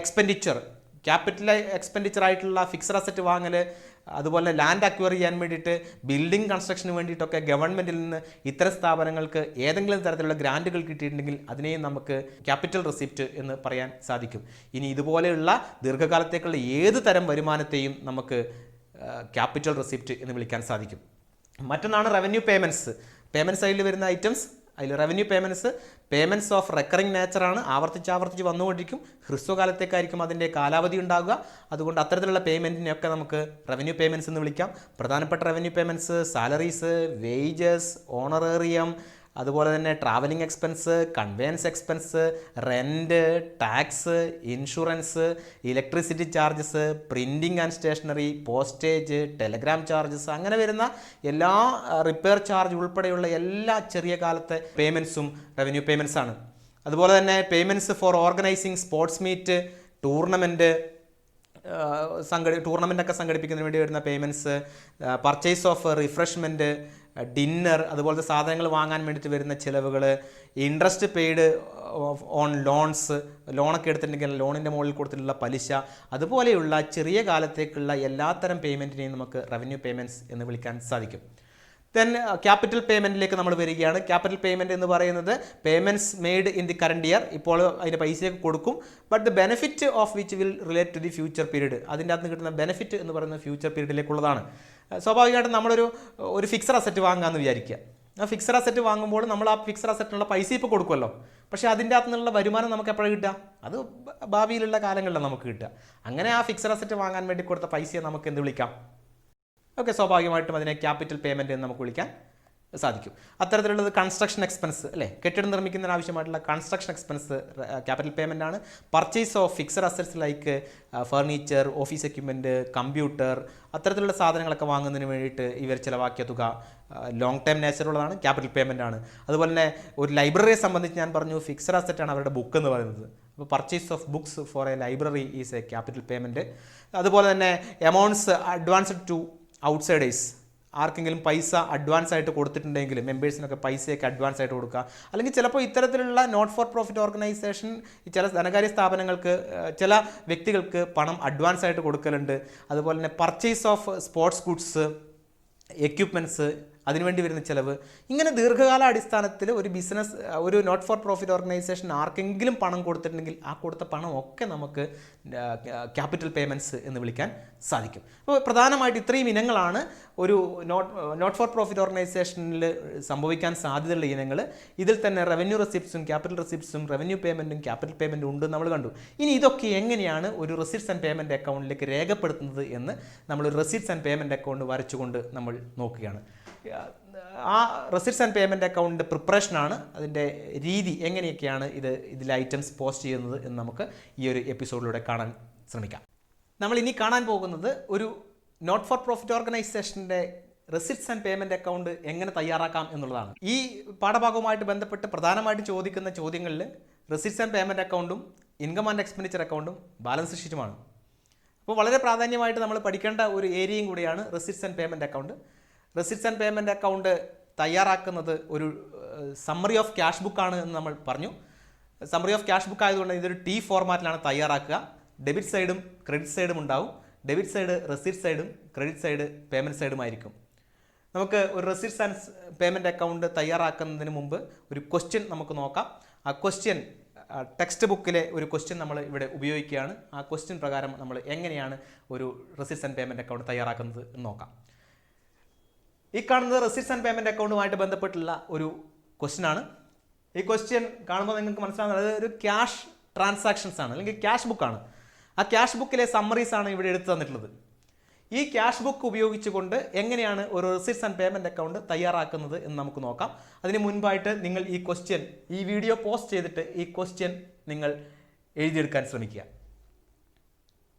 expenditure. Capital expenditure ആയിട്ടുള്ള ഫിക്സഡ് അസറ്റ് വാങ്ങൽ, അതുപോലെ ലാൻഡ് അക്വയർ ചെയ്യാൻ വേണ്ടിയിട്ട്, ബിൽഡിംഗ് കൺസ്ട്രക്ഷന് വേണ്ടിയിട്ടൊക്കെ ഗവൺമെൻറ്റിൽ നിന്ന് ഇത്തരം സ്ഥാപനങ്ങൾക്ക് ഏതെങ്കിലും തരത്തിലുള്ള ഗ്രാൻറ്റുകൾ കിട്ടിയിട്ടുണ്ടെങ്കിൽ അതിനെയും നമുക്ക് ക്യാപിറ്റൽ റെസിപ്റ്റ് എന്ന് പറയാൻ സാധിക്കും. ഇനി ഇതുപോലെയുള്ള ദീർഘകാലത്തേക്കുള്ള ഏത് തരം വരുമാനത്തെയും നമുക്ക് ക്യാപിറ്റൽ റെസിപ്റ്റ് എന്ന് വിളിക്കാൻ സാധിക്കും. മറ്റൊന്നാണ് റവന്യൂ പേയ്മെൻറ്റ്സ്. പേയ്മെൻറ്റ് സൈഡിൽ വരുന്ന ഐറ്റംസ്, അതിൽ റവന്യൂ പേയ്മെൻറ്റ്സ് ഓഫ് റെക്കറിങ് നേച്ചറാണ്, ആവർത്തിച്ച് വന്നുകൊണ്ടിരിക്കും. ഹ്രസ്വകാലത്തേക്കായിരിക്കും അതിൻ്റെ കാലാവധി ഉണ്ടാകുക. അതുകൊണ്ട് അത്തരത്തിലുള്ള പേയ്മെൻറ്റിനെയൊക്കെ നമുക്ക് റവന്യൂ പേയ്മെൻറ്റ്സ് എന്ന് വിളിക്കാം. പ്രധാനപ്പെട്ട revenue payments salaries, wages, honorarium, അതുപോലെ തന്നെ travelling expense, conveyance expense, rent, tax, insurance, electricity charges, printing and stationery, postage, telegram charges, അങ്ങനെ വരുന്ന എല്ലാ റിപ്പയർ ചാർജ് ഉൾപ്പെടെയുള്ള എല്ലാ ചെറിയ കാലത്തെ പേയ്മെൻറ്റ്സും റവന്യൂ പേയ്മെൻറ്റ്സ് ആണ്. അതുപോലെ തന്നെ payments for organising sports meet, ടൂർണമെൻ്റൊക്കെ സംഘടിപ്പിക്കുന്നതിന് വേണ്ടി വരുന്ന payments, purchase of refreshment, dinner, അതുപോലത്തെ സാധനങ്ങൾ വാങ്ങാൻ വേണ്ടിയിട്ട് വരുന്ന ചിലവുകൾ, ഇൻട്രസ്റ്റ് പെയ്ഡ് ഓൺ ലോൺസ്, ലോണൊക്കെ എടുത്തിട്ടുണ്ടെങ്കിൽ ലോണിൻ്റെ മുകളിൽ കൊടുത്തിട്ടുള്ള പലിശ, അതുപോലെയുള്ള ചെറിയ കാലത്തേക്കുള്ള എല്ലാത്തരം പേയ്മെൻറ്റിനെയും നമുക്ക് റവന്യൂ പേയ്മെൻറ്റ്സ് എന്ന് വിളിക്കാൻ സാധിക്കും. ദെൻ ക്യാപിറ്റൽ പേയ്മെൻറ്റിലേക്ക് നമ്മൾ വരികയാണ്. ക്യാപിറ്റൽ പേയ്മെൻറ്റ് എന്ന് പറയുന്നത് payments made in the current year, ഇപ്പോൾ അതിൻ്റെ പൈസയൊക്കെ കൊടുക്കും, but the benefit of which will relate to the future period. അതിൻ്റെ അകത്ത് കിട്ടുന്ന ബെനിഫിറ്റ് എന്ന് പറയുന്നത് ഫ്യൂച്ചർ പീരീഡിലേക്കുള്ളതാണ്. സ്വാഭാവികമായിട്ടും നമ്മളൊരു ഫിക്സഡ് അസറ്റ് വാങ്ങാമെന്ന് വിചാരിക്കുക. ആ ഫിക്സഡ് അസറ്റ് വാങ്ങുമ്പോൾ നമ്മൾ ആ ഫിക്സഡ് അസറ്റിനുള്ള പൈസ ഇപ്പോൾ കൊടുക്കുമല്ലോ, പക്ഷേ അതിൻ്റെ അകത്തു നിന്നുള്ള വരുമാനം നമുക്ക് എപ്പോഴാണ് കിട്ടുക? അത് ഭാവിയിലുള്ള കാലങ്ങളിലാണ് നമുക്ക് കിട്ടുക. അങ്ങനെ ആ ഫിക്സഡ് അസറ്റ് വാങ്ങാൻ വേണ്ടി കൊടുത്ത പൈസയെ നമുക്ക് എന്ത് വിളിക്കാം? ഓക്കെ, സ്വാഭാവികമായിട്ടും അതിനെ ക്യാപിറ്റൽ പേയ്മെൻറ്റ് എന്ന് നമുക്ക് വിളിക്കാൻ സാധിക്കും. അത്തരത്തിലുള്ളത് കൺസ്ട്രക്ഷൻ എക്സ്പെൻസ് അല്ലേ, കെട്ടിടം നിർമ്മിക്കുന്നതിന് ആവശ്യമായിട്ടുള്ള കൺസ്ട്രക്ഷൻ എക്സ്പെൻസ് ക്യാപിറ്റൽ പേയ്മെൻ്റ് ആണ്. Purchase of fixed assets like furniture, office equipment, computer, അത്തരത്തിലുള്ള സാധനങ്ങളൊക്കെ വാങ്ങുന്നതിന് വേണ്ടിയിട്ട് ഇവർ ചിലവാക്കിയ തുക ലോങ് ടൈം നേച്ചറുള്ളതാണ്, ക്യാപിറ്റൽ പേയ്മെൻ്റ് ആണ്. അതുപോലെ തന്നെ ഒരു ലൈബ്രറിയെ സംബന്ധിച്ച് ഞാൻ പറഞ്ഞു ഫിക്സഡ് അസറ്റാണ് അവരുടെ ബുക്ക് എന്ന് പറയുന്നത്. അപ്പോൾ purchase of books four A library is A capital payment. അതുപോലെ തന്നെ എമൗണ്ട്സ് അഡ്വാൻസ്ഡ് ടു ഔട്ട്സൈഡേഴ്സ്, ആർക്കെങ്കിലും പൈസ അഡ്വാൻസ് ആയിട്ട് കൊടുത്തിട്ടുണ്ടെങ്കിൽ മെമ്പേഴ്സിനൊക്കെ പൈസയൊക്കെ അഡ്വാൻസ് ആയിട്ട് കൊടുക്കുക. അല്ലെങ്കിൽ ചിലപ്പോൾ ഇത്തരത്തിലുള്ള നോട്ട് ഫോർ പ്രോഫിറ്റ് ഓർഗനൈസേഷൻ ചില ധനകാര്യ സ്ഥാപനങ്ങൾക്ക് ചില വ്യക്തികൾക്ക് പണം അഡ്വാൻസ് ആയിട്ട് കൊടുക്കലുണ്ട്. അതുപോലെ തന്നെ purchase of sports goods, equipments, അതിനുവേണ്ടി വരുന്ന ചിലവ്. ഇങ്ങനെ ദീർഘകാല അടിസ്ഥാനത്തിൽ ഒരു ബിസിനസ്, ഒരു നോട്ട് ഫോർ പ്രോഫിറ്റ് ഓർഗനൈസേഷൻ ആർക്കെങ്കിലും പണം കൊടുത്തിട്ടുണ്ടെങ്കിൽ ആ കൊടുത്ത പണം ഒക്കെ നമുക്ക് ക്യാപിറ്റൽ പേയ്മെൻറ്റ്സ് എന്ന് വിളിക്കാൻ സാധിക്കും. അപ്പോൾ പ്രധാനമായിട്ട് ഇത്രയും ഇനങ്ങളാണ് ഒരു നോട്ട് ഫോർ പ്രോഫിറ്റ് ഓർഗനൈസേഷനിൽ സംഭവിക്കാൻ സാധ്യതയുള്ള ഇനങ്ങൾ. ഇതിൽ തന്നെ റവന്യൂ റെസിപ്റ്റ്സും ക്യാപിറ്റൽ റെസിപ്റ്റ്സും റവന്യൂ പേയ്മെൻറ്റും ക്യാപിറ്റൽ പേയ്മെൻറ്റും ഉണ്ട് നമ്മൾ കണ്ടു. ഇനി ഇതൊക്കെ എങ്ങനെയാണ് ഒരു റെസിപ്റ്റ്സ് ആൻഡ് പേയ്മെൻറ്റ് അക്കൗണ്ടിലേക്ക് രേഖപ്പെടുത്തുന്നത് എന്ന് നമ്മൾ റെസിപ്റ്റ്സ് ആൻഡ് പേയ്മെൻറ്റ് അക്കൗണ്ട് വരച്ചുകൊണ്ട് നമ്മൾ നോക്കുകയാണ്. ആ റെസിപ്റ്റ്സ് ആൻഡ് പേയ്മെൻറ്റ് അക്കൗണ്ടിൻ്റെ പ്രിപ്പറേഷനാണ്, അതിൻ്റെ രീതി എങ്ങനെയൊക്കെയാണ് ഇതിൽ ഐറ്റംസ് പോസ്റ്റ് ചെയ്യുന്നത് എന്ന് നമുക്ക് ഈ ഒരു എപ്പിസോഡിലൂടെ കാണാൻ ശ്രമിക്കാം. നമ്മൾ ഇനി കാണാൻ പോകുന്നത് ഒരു നോട്ട് ഫോർ പ്രോഫിറ്റ് ഓർഗനൈസേഷൻ്റെ റെസിപ്റ്റ്സ് ആൻഡ് പേയ്മെൻറ്റ് അക്കൗണ്ട് എങ്ങനെ തയ്യാറാക്കാം എന്നുള്ളതാണ്. ഈ പാഠഭാഗവുമായിട്ട് ബന്ധപ്പെട്ട് പ്രധാനമായിട്ട് ചോദിക്കുന്ന ചോദ്യങ്ങളിൽ റെസിപ്റ്റ്സ് ആൻഡ് പേയ്മെൻറ്റ് അക്കൗണ്ടും ഇൻകം ആൻഡ് എക്സ്പെൻഡിച്ചർ അക്കൗണ്ടും ബാലൻസ് ഷീറ്റുമാണ്. അപ്പോൾ വളരെ പ്രാധാന്യമായിട്ട് നമ്മൾ പഠിക്കേണ്ട ഒരു ഏരിയയും കൂടിയാണ് receipts and payment account. Receipts and payment account തയ്യാറാക്കുന്നത് ഒരു സമ്മറി ഓഫ് ക്യാഷ് ബുക്കാണ് എന്ന് നമ്മൾ പറഞ്ഞു. സമ്മറി ഓഫ് ക്യാഷ് ബുക്ക് ആയതുകൊണ്ട് ഇതൊരു ടി ഫോർമാറ്റിലാണ് തയ്യാറാക്കുക. ഡെബിറ്റ് സൈഡും ക്രെഡിറ്റ് സൈഡും ഉണ്ടാവും. ഡെബിറ്റ് സൈഡ് റെസിപ്റ്റ് സൈഡും ക്രെഡിറ്റ് സൈഡ് പേയ്മെൻറ്റ് സൈഡുമായിരിക്കും. നമുക്ക് ഒരു റെസിപ്റ്റ്സ് ആൻഡ് പേയ്മെൻറ്റ് അക്കൗണ്ട് തയ്യാറാക്കുന്നതിന് മുമ്പ് ഒരു ക്വസ്റ്റ്യൻ നമുക്ക് നോക്കാം. ആ ക്വസ്റ്റ്യൻ ടെക്സ്റ്റ് ബുക്കിലെ ഒരു ക്വസ്റ്റ്യൻ നമ്മൾ ഇവിടെ ഉപയോഗിക്കുകയാണ്. ആ ക്വസ്റ്റ്യൻ പ്രകാരം നമ്മൾ എങ്ങനെയാണ് ഒരു റെസിപ്റ്റ്സ് ആൻഡ് പേയ്മെൻറ്റ് അക്കൗണ്ട് തയ്യാറാക്കുന്നത് എന്ന് നോക്കാം. ഈ കാണുന്നത് റെസിപ്റ്റ്സ് ആൻഡ് പേയ്മെൻറ്റ് അക്കൗണ്ടുമായിട്ട് ബന്ധപ്പെട്ടുള്ള ഒരു ക്വസ്റ്റ്യൻ ആണ്. ഈ ക്വസ്റ്റ്യൻ കാണുമ്പോൾ നിങ്ങൾക്ക് മനസ്സിലാകുന്നത് ഒരു ക്യാഷ് ട്രാൻസാക്ഷൻസ് ആണ്, അല്ലെങ്കിൽ ക്യാഷ് ബുക്കാണ്. ആ ക്യാഷ് ബുക്കിലെ സമ്മറീസ് ആണ് ഇവിടെ എടുത്തു തന്നിട്ടുള്ളത്. ഈ ക്യാഷ് ബുക്ക് ഉപയോഗിച്ചുകൊണ്ട് എങ്ങനെയാണ് ഒരു റെസിപ്റ്റ്സ് ആൻഡ് പേയ്മെൻറ്റ് അക്കൗണ്ട് തയ്യാറാക്കുന്നത് എന്ന് നമുക്ക് നോക്കാം. അതിന് മുൻപായിട്ട് നിങ്ങൾ ഈ ക്വസ്റ്റ്യൻ, ഈ വീഡിയോ പോസ്റ്റ് ചെയ്തിട്ട് ഈ ക്വസ്റ്റ്യൻ നിങ്ങൾ എഴുതിയെടുക്കാൻ ശ്രമിക്കുക.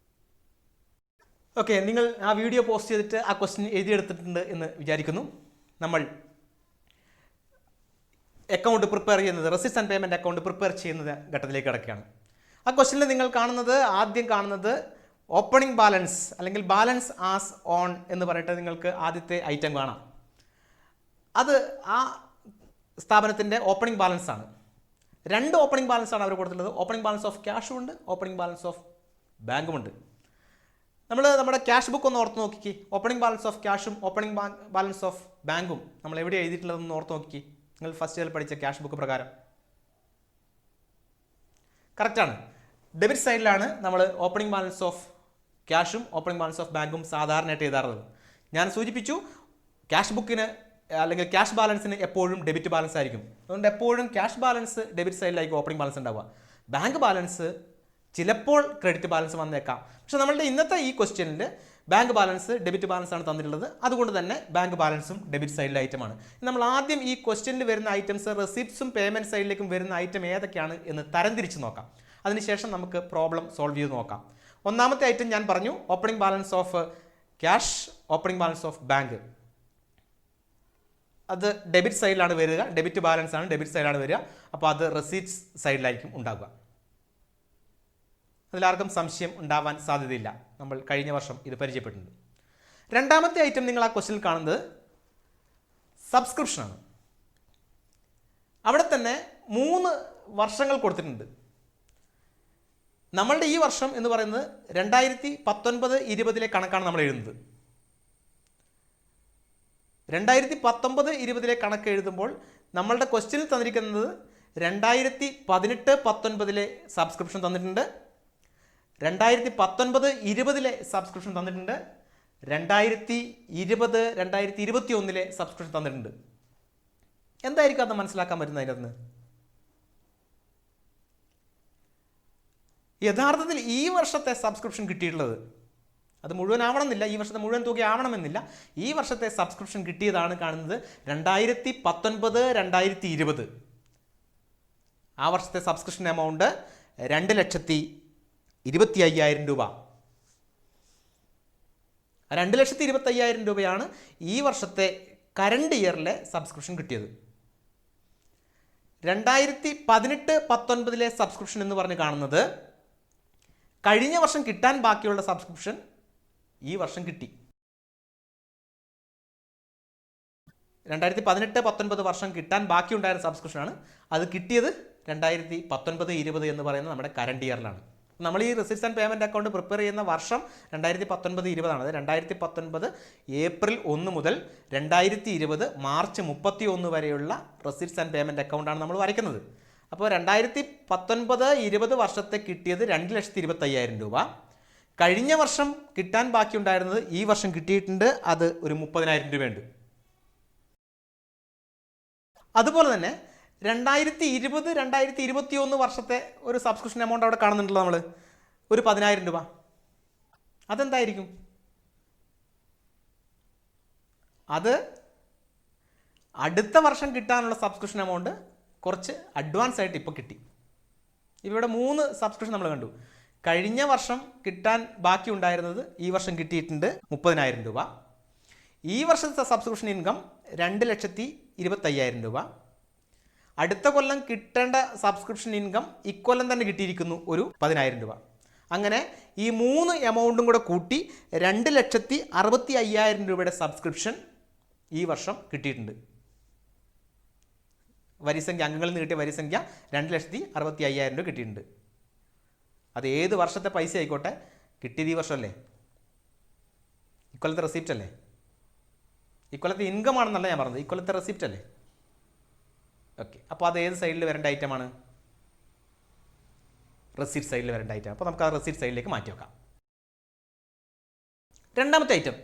ഓക്കെ, നിങ്ങൾ ആ വീഡിയോ പോസ്റ്റ് ചെയ്തിട്ട് ആ ക്വസ്റ്റ്യൻ എഴുതിയെടുത്തിട്ടുണ്ട് എന്ന് വിചാരിക്കുന്നു. നമ്മൾ അക്കൗണ്ട് പ്രിപ്പയർ ചെയ്യുന്നത്, receipts and payment account prepare ചെയ്യുന്ന ഘട്ടത്തിലേക്ക് കിടക്കുകയാണ്. ആ ക്വസ്റ്റ്യനിൽ നിങ്ങൾ ആദ്യം കാണുന്നത് ഓപ്പണിംഗ് ബാലൻസ് അല്ലെങ്കിൽ ബാലൻസ് ആസ് ഓൺ എന്ന് പറഞ്ഞിട്ട് നിങ്ങൾക്ക് ആദ്യത്തെ ഐറ്റം കാണാം. അത് ആ സ്ഥാപനത്തിൻ്റെ ഓപ്പണിംഗ് ബാലൻസ് ആണ്. 2 ഓപ്പണിംഗ് ബാലൻസ് ആണ് അവർ കൊടുത്തിട്ടുള്ളത്. ഓപ്പണിംഗ് ബാലൻസ് ഓഫ് ക്യാഷും ഉണ്ട്, ഓപ്പണിംഗ് ബാലൻസ് ഓഫ് ബാങ്കും ഉണ്ട്. നമ്മുടെ ക്യാഷ് ബുക്ക് ഒന്ന് ഓർത്ത് നോക്കിക്കി. ഓപ്പണിംഗ് ബാലൻസ് ഓഫ് ക്യാഷും ഓപ്പണിംഗ് ബാലൻസ് ഓഫ് ബാങ്കും നമ്മൾ എവിടെ എഴുതിയിട്ടുള്ളതെന്ന് ഓർത്ത് നോക്കിക്കി. നിങ്ങൾ ഫസ്റ്റ് ഇയർ പഠിച്ച ക്യാഷ് ബുക്ക് പ്രകാരം കറക്റ്റാണ്. ഡെബിറ്റ് സൈഡിലാണ് നമ്മൾ ഓപ്പണിംഗ് ബാലൻസ് ഓഫ് ക്യാഷും ഓപ്പണിംഗ് ബാലൻസ് ഓഫ് ബാങ്കും സാധാരണയായിട്ട് എഴുതാറുള്ളത്. ഞാൻ സൂചിപ്പിച്ചു, ക്യാഷ് ബുക്കിന് അല്ലെങ്കിൽ ക്യാഷ് ബാലൻസിന് എപ്പോഴും ഡെബിറ്റ് ബാലൻസ് ആയിരിക്കും. അതുകൊണ്ട് എപ്പോഴും ക്യാഷ് ബാലൻസ് ഡെബിറ്റ് സൈഡിലായിരിക്കും ഓപ്പണിംഗ് ബാലൻസ് ഉണ്ടാവുക. ബാങ്ക് ബാലൻസ് ചിലപ്പോൾ ക്രെഡിറ്റ് ബാലൻസ് വന്നേക്കാം. പക്ഷേ നമ്മളുടെ ഇന്നത്തെ ഈ ക്വസ്റ്റ്യനിൽ ബാങ്ക് ബാലൻസ് ഡെബിറ്റ് ബാലൻസ് ആണ് തന്നിട്ടുള്ളത്. അതുകൊണ്ട് തന്നെ ബാങ്ക് ബാലൻസും ഡെബിറ്റ് സൈഡിലെ ഐറ്റമാണ്. നമ്മൾ ആദ്യം ഈ ക്വസ്റ്റ്യനിൽ വരുന്ന ഐറ്റംസ് റെസിപ്റ്റ്സും പേയ്മെൻറ്റ് സൈഡിലേക്കും വരുന്ന ഐറ്റം ഏതൊക്കെയാണ് എന്ന് തരംതിരിച്ച് നോക്കാം. അതിനുശേഷം നമുക്ക് പ്രോബ്ലം സോൾവ് ചെയ്ത് നോക്കാം. ഒന്നാമത്തെ ഐറ്റം ഞാൻ പറഞ്ഞു, opening balance of cash, opening balance of bank. അത് ഡെബിറ്റ് സൈഡിലാണ് വരിക. ഡെബിറ്റ് ബാലൻസ് ആണ് ഡെബിറ്റ് സൈഡിലാണ് വരിക. അപ്പോൾ അത് റെസീപ്റ്റ്സ് സൈഡിലായിരിക്കും ഉണ്ടാവുക. അതിലാർക്കും സംശയം ഉണ്ടാവാൻ സാധ്യതയില്ല. നമ്മൾ കഴിഞ്ഞ വർഷം ഇത് പരിചയപ്പെട്ടിട്ടുണ്ട്. രണ്ടാമത്തെ ഐറ്റം നിങ്ങൾ ആ ക്വസ്റ്റ്യനിൽ കാണുന്നത് സബ്സ്ക്രിപ്ഷനാണ്. അവിടെ തന്നെ 3 വർഷങ്ങൾ കൊടുത്തിട്ടുണ്ട്. നമ്മളുടെ ഈ വർഷം എന്ന് പറയുന്നത് 2019-20 കണക്കാണ് നമ്മൾ എഴുതുന്നത്. 2019-20 കണക്ക് എഴുതുമ്പോൾ നമ്മളുടെ ക്വസ്റ്റ്യനിൽ തന്നിരിക്കുന്നത് 2018-19 സബ്സ്ക്രിപ്ഷൻ തന്നിട്ടുണ്ട്, 2019-20 സബ്സ്ക്രിപ്ഷൻ തന്നിട്ടുണ്ട്, 2020-2021 സബ്സ്ക്രിപ്ഷൻ തന്നിട്ടുണ്ട്. എന്തായിരിക്കും അത് മനസ്സിലാക്കാൻ പറ്റുന്നത് അതിനകത്ത്? യഥാർത്ഥത്തിൽ ഈ വർഷത്തെ സബ്സ്ക്രിപ്ഷൻ കിട്ടിയിട്ടുള്ളത് അത് മുഴുവനാവണമെന്നില്ല, ഈ വർഷത്തെ മുഴുവൻ തുക ആവണമെന്നില്ല. ഈ വർഷത്തെ സബ്സ്ക്രിപ്ഷൻ കിട്ടിയതാണ് കാണുന്നത് 2019-2020. ആ വർഷത്തെ സബ്സ്ക്രിപ്ഷൻ എമൗണ്ട് 2,25,000 രൂപ. 2,25,000 രൂപയാണ് ഈ വർഷത്തെ കറണ്ട് ഇയറിലെ സബ്സ്ക്രിപ്ഷൻ കിട്ടിയത്. 2018-19 സബ്സ്ക്രിപ്ഷൻ എന്ന് പറഞ്ഞ് കാണുന്നത് കഴിഞ്ഞ വർഷം കിട്ടാൻ ബാക്കിയുള്ള സബ്സ്ക്രിപ്ഷൻ ഈ വർഷം കിട്ടി. 2018-19 വർഷം കിട്ടാൻ ബാക്കിയുണ്ടായിരുന്ന സബ്സ്ക്രിപ്ഷനാണ്. അത് കിട്ടിയത് 2019-20 എന്ന് പറയുന്ന നമ്മുടെ കറണ്ട് ഇയറിലാണ്. നമ്മൾ ഈ receipts and payment account prepare ചെയ്യുന്ന വർഷം 2019-20 ആണ്. അത് 2019 ഏപ്രിൽ 1 മുതൽ 2020 മാർച്ച് 31 വരെയുള്ള റെസിപ്റ്റ്സ് ആൻഡ് പേയ്മെൻറ്റ് അക്കൗണ്ടാണ് നമ്മൾ വരയ്ക്കുന്നത്. അപ്പോൾ 2019-20 വർഷത്തെ കിട്ടിയത് 2,25,000 രൂപ. കഴിഞ്ഞ വർഷം കിട്ടാൻ ബാക്കിയുണ്ടായിരുന്നത് ഈ വർഷം കിട്ടിയിട്ടുണ്ട്, അത് ഒരു 30,000 രൂപയുണ്ട്. അതുപോലെ തന്നെ 2020-2021 വർഷത്തെ ഒരു സബ്സ്ക്രിപ്ഷൻ എമൗണ്ട് അവിടെ കാണുന്നുണ്ടല്ലോ നമ്മൾ, ഒരു 10,000 രൂപ. അതെന്തായിരിക്കും? അത് അടുത്ത വർഷം കിട്ടാനുള്ള സബ്സ്ക്രിപ്ഷൻ എമൗണ്ട് കുറച്ച് അഡ്വാൻസ് ആയിട്ട് ഇപ്പോൾ കിട്ടി. ഇവിടെ 3 സബ്സ്ക്രിപ്ഷൻ നമ്മൾ കണ്ടു. കഴിഞ്ഞ വർഷം കിട്ടാൻ ബാക്കി ഉണ്ടായിരുന്നത് ഈ വർഷം കിട്ടിയിട്ടുണ്ട് 30,000 രൂപ. ഈ വർഷത്തെ സബ്സ്ക്രിപ്ഷൻ ഇൻകം 2,25,000 രൂപ. അടുത്ത കൊല്ലം കിട്ടേണ്ട സബ്സ്ക്രിപ്ഷൻ ഇൻകം ഇക്കൊല്ലം തന്നെ കിട്ടിയിരിക്കുന്നു, ഒരു 10,000 രൂപ. അങ്ങനെ ഈ 3 എമൗണ്ടും കൂടെ കൂട്ടി 2,65,000 രൂപയുടെ സബ്സ്ക്രിപ്ഷൻ ഈ വർഷം കിട്ടിയിട്ടുണ്ട്. വരിസംഖ്യ, അംഗങ്ങളിൽ നിന്ന് കിട്ടിയ വരിസംഖ്യ 2,65,000 രൂപ കിട്ടിയിട്ടുണ്ട്. അത് ഏത് വർഷത്തെ പൈസ ആയിക്കോട്ടെ, കിട്ടിയത് ഈ വർഷമല്ലേ, ഇക്കൊല്ലത്തെ റെസിപ്റ്റ് അല്ലേ, ഇക്കൊല്ലത്തെ ഇൻകം ആണെന്നല്ല ഞാൻ പറഞ്ഞത്, ഇക്കൊല്ലത്തെ റെസിപ്റ്റ് അല്ലേ. ഓക്കെ, അപ്പോൾ അത് ഏത് സൈഡിൽ വരേണ്ട ഐറ്റമാണ്? റെസിപ്റ്റ് സൈഡിൽ വരേണ്ട ഐറ്റം. അപ്പോൾ നമുക്ക് ആ റെസിപ്റ്റ് സൈഡിലേക്ക് മാറ്റി വെക്കാം. രണ്ടാമത്തെ ഐറ്റം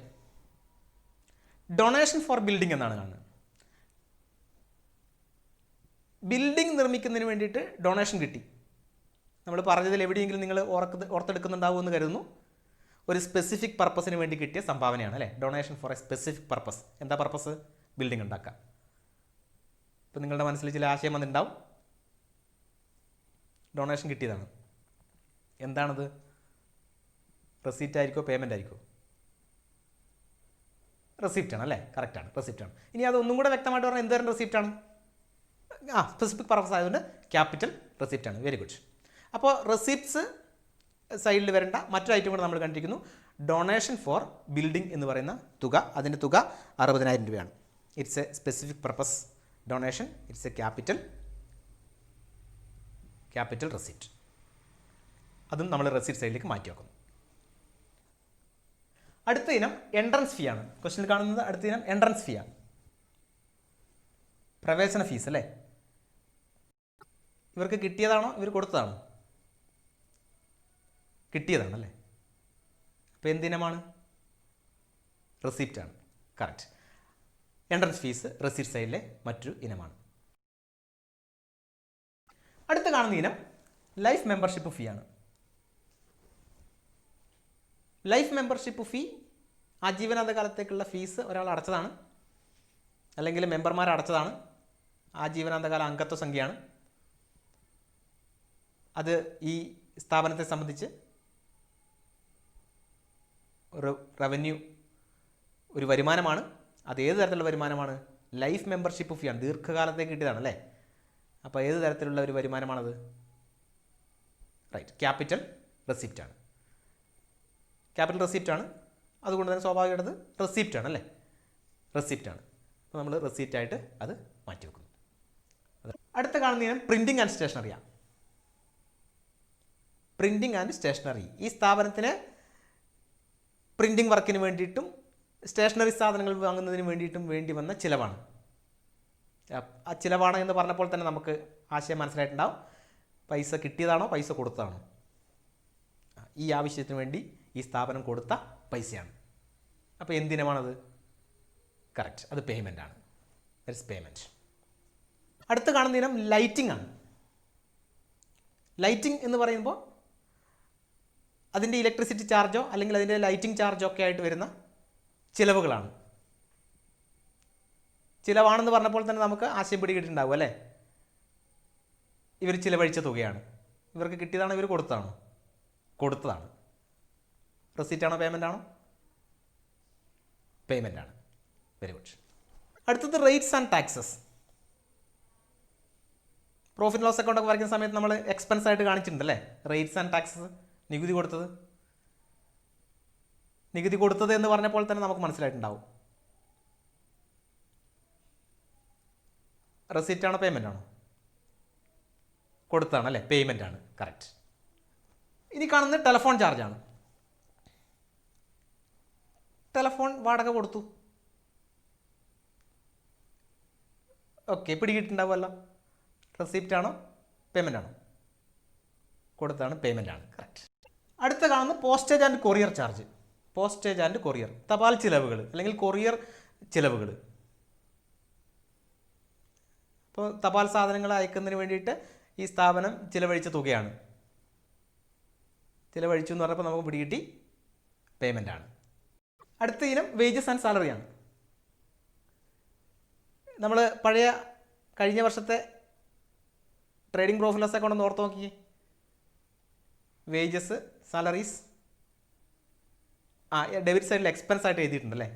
ഡൊണേഷൻ ഫോർ ബിൽഡിംഗ് എന്നാണ് കാണുന്നത്. ബിൽഡിംഗ് നിർമ്മിക്കുന്നതിന് വേണ്ടിയിട്ട് ഡൊണേഷൻ കിട്ടി. നമ്മൾ പറഞ്ഞതിൽ എവിടെയെങ്കിലും നിങ്ങൾ ഓർത്തെടുക്കുന്നുണ്ടാവുമെന്ന് കരുതുന്നു. ഒരു സ്പെസിഫിക് പർപ്പസിന് വേണ്ടി കിട്ടിയ സംഭാവനയാണ് അല്ലേ, donation four A specific purpose. എന്താ പർപ്പസ്? ബിൽഡിംഗ് ഉണ്ടാക്കാം. ഇപ്പം നിങ്ങളുടെ മനസ്സിൽ ചില ആശയം വന്നിട്ടുണ്ടാവും. ഡൊണേഷൻ കിട്ടിയതാണ്. എന്താണത്? Receipt ആയിരിക്കോ payment ആയിരിക്കോ? റെസിപ്റ്റാണ് അല്ലേ, കറക്റ്റാണ്, റെസിപ്റ്റാണ്. ഇനി അതൊന്നും കൂടെ വ്യക്തമായിട്ട് പറഞ്ഞാൽ എന്ത് തരം റെസിപ്റ്റാണ്? സ്പെസിഫിക് പർപ്പസ് ആയതുകൊണ്ട് ക്യാപിറ്റൽ റെസിപ്റ്റാണ്. Very good. അപ്പോൾ റെസിപ്റ്റ്സ് സൈഡിൽ വരേണ്ട മറ്റൊരു ഐറ്റം കൂടെ നമ്മൾ കണ്ടിരിക്കുന്നു. ഡൊണേഷൻ ഫോർ ബിൽഡിംഗ് എന്ന് പറയുന്ന തുക, അതിൻ്റെ തുക 60,000 രൂപയാണ്. It's A specific purpose donation, it's A capital receipt. അതും നമ്മൾ റെസിപ്റ്റ് സൈഡിലേക്ക് മാറ്റി വെക്കുന്നു. അടുത്ത ഇനം എൻട്രൻസ് ഫീ ആണ്. ക്വസ്റ്റ്യനിൽ കാണുന്നത് അടുത്ത ഇനം എൻട്രൻസ് ഫീ ആണ്. പ്രവേശന ഫീസ് അല്ലേ? ഇവർക്ക് കിട്ടിയതാണോ ഇവർ കൊടുത്തതാണോ? കിട്ടിയതാണല്ലേ. അപ്പോൾ എന്തിനമാണ്? റെസിപ്റ്റ് ആണ്. കറക്റ്റ്. എൻട്രൻസ് ഫീസ് റെസിപ്റ്റ് സൈഡിലെ മറ്റൊരു ഇനമാണ്. അടുത്ത കാണുന്ന ഇനം ലൈഫ് മെമ്പർഷിപ്പ് ഫീ ആണ്. ലൈഫ് മെമ്പർഷിപ്പ് ഫീ ആജീവനാന്ത കാലത്തേക്കുള്ള ഫീസ് ഒരാൾ അടച്ചതാണ്, അല്ലെങ്കിൽ മെമ്പർമാർ അടച്ചതാണ്. ആജീവനാന്തകാല അംഗത്വ സംഖ്യയാണ്. അത് ഈ സ്ഥാപനത്തെ സംബന്ധിച്ച് ഒരു റവന്യൂ, ഒരു വരുമാനമാണ്. അത് ഏത് തരത്തിലുള്ള വരുമാനമാണ്? ലൈഫ് മെമ്പർഷിപ്പ് ഫീ ആണ്. ദീർഘകാലത്തേക്ക് കിട്ടിയതാണ് അല്ലേ. അപ്പോൾ ഏത് തരത്തിലുള്ള ഒരു വരുമാനമാണത്? റൈറ്റ്, ക്യാപിറ്റൽ റെസിപ്റ്റ് ആണ്. ക്യാപിറ്റൽ റെസിപ്റ്റ് ആണ്. അതുകൊണ്ട് തന്നെ സ്വാഭാവികമായിട്ട് റെസിപ്റ്റ് ആണ് അല്ലേ. റെസിപ്റ്റ് ആണ്. അപ്പോൾ നമ്മൾ റെസിപ്റ്റ് ആയിട്ട് അത് മാറ്റി വെക്കുന്നു. അടുത്ത കാണുന്ന ഇനം പ്രിൻറ്റിംഗ് ആൻഡ് സ്റ്റേഷനറിയാണ്. പ്രിൻറ്റിംഗ് ആൻഡ് സ്റ്റേഷനറി ഈ സ്ഥാപനത്തിന് പ്രിൻറ്റിംഗ് വർക്കിന് വേണ്ടിയിട്ടും സ്റ്റേഷനറി സാധനങ്ങൾ വാങ്ങുന്നതിന് വേണ്ടിയിട്ടും വേണ്ടി വന്ന ചിലവാണ്. ആ ചിലവാണ് എന്ന് പറഞ്ഞപ്പോൾ തന്നെ നമുക്ക് ആശയം മനസ്സിലായിട്ടുണ്ടാവും. പൈസ കിട്ടിയതാണോ പൈസ കൊടുത്തതാണോ? ഈ ആവശ്യത്തിന് വേണ്ടി ഈ സ്ഥാപനം കൊടുത്ത പൈസയാണ്. അപ്പോൾ എന്തിനമാണത്? കറക്റ്റ്, അത് പേയ്മെൻ്റ് ആണ്. That's payment. അടുത്ത് കാണുന്ന ഇനം ലൈറ്റിംഗ് ആണ്. ലൈറ്റിംഗ് എന്ന് പറയുമ്പോൾ അതിൻ്റെ ഇലക്ട്രിസിറ്റി ചാർജോ അല്ലെങ്കിൽ അതിൻ്റെ ലൈറ്റിംഗ് ചാർജോ ഒക്കെ ആയിട്ട് വരുന്ന ചിലവുകളാണ്. ചിലവാണെന്ന് പറഞ്ഞപ്പോൾ തന്നെ നമുക്ക് ആശയം പിടികിട്ടുണ്ടാവും അല്ലേ. ഇവർ ചിലവഴിച്ച തുകയാണ്. ഇവർക്ക് കിട്ടിയതാണോ ഇവർ കൊടുത്തതാണോ? കൊടുത്തതാണ്. റെസിപ്റ്റ് ആണോ പേയ്മെൻ്റ് ആണോ? പേയ്മെൻ്റ് ആണ്. Very good. അടുത്തത് rates and taxes. Profit loss അക്കൗണ്ടൊക്കെ വരയ്ക്കുന്ന സമയത്ത് നമ്മൾ എക്സ്പെൻസ് ആയിട്ട് കാണിച്ചിട്ടുണ്ടല്ലേ റേറ്റ്സ് ആൻഡ് ടാക്സസ്. നികുതി കൊടുത്തത് എന്ന് പറഞ്ഞപ്പോൾ തന്നെ നമുക്ക് മനസ്സിലായിട്ടുണ്ടാവും. റെസിപ്റ്റ് ആണോ പേയ്മെൻ്റ് ആണോ? കൊടുത്തതാണ് അല്ലേ. പേയ്മെൻ്റ് ആണ്. കറക്റ്റ്. ഇനി കാണുന്നത് ടെലഫോൺ ചാർജാണ്. ടെലഫോൺ വാടക കൊടുത്തു. ഓക്കെ, പിടികിട്ടുണ്ടാവുമല്ലോ. റെസിപ്റ്റ് ആണോ പേയ്മെൻ്റ് ആണോ? കൊടുത്താണ്, പേയ്മെൻ്റ് ആണ്. കറക്റ്റ്. അടുത്ത കാണുന്ന postage and courier charge. Postage and courier, തപാൽ ചിലവുകൾ അല്ലെങ്കിൽ കൊറിയർ ചിലവുകൾ. ഇപ്പോൾ തപാൽ സാധനങ്ങൾ അയക്കുന്നതിന് വേണ്ടിയിട്ട് ഈ സ്ഥാപനം ചിലവഴിച്ച തുകയാണ്. ചിലവഴിച്ചു എന്ന് പറഞ്ഞപ്പോൾ നമുക്ക് പിടികിട്ടി, പേയ്മെൻ്റ് ആണ്. അടുത്ത ഇനം വേജസ് ആൻഡ് സാലറിയാണ്. നമ്മൾ കഴിഞ്ഞ വർഷത്തെ ട്രേഡിംഗ് പ്രോഫിറ്റ് ലോസ് അക്കൗണ്ട് ഒന്ന് ഓർത്ത് നോക്കിയേ. വേജസ്, സാലറീസ് ഡെബിറ്റ് സൈഡിൽ എക്സ്പെൻസ് ആയിട്ട് എഴുതിയിട്ടുണ്ടല്ലേ.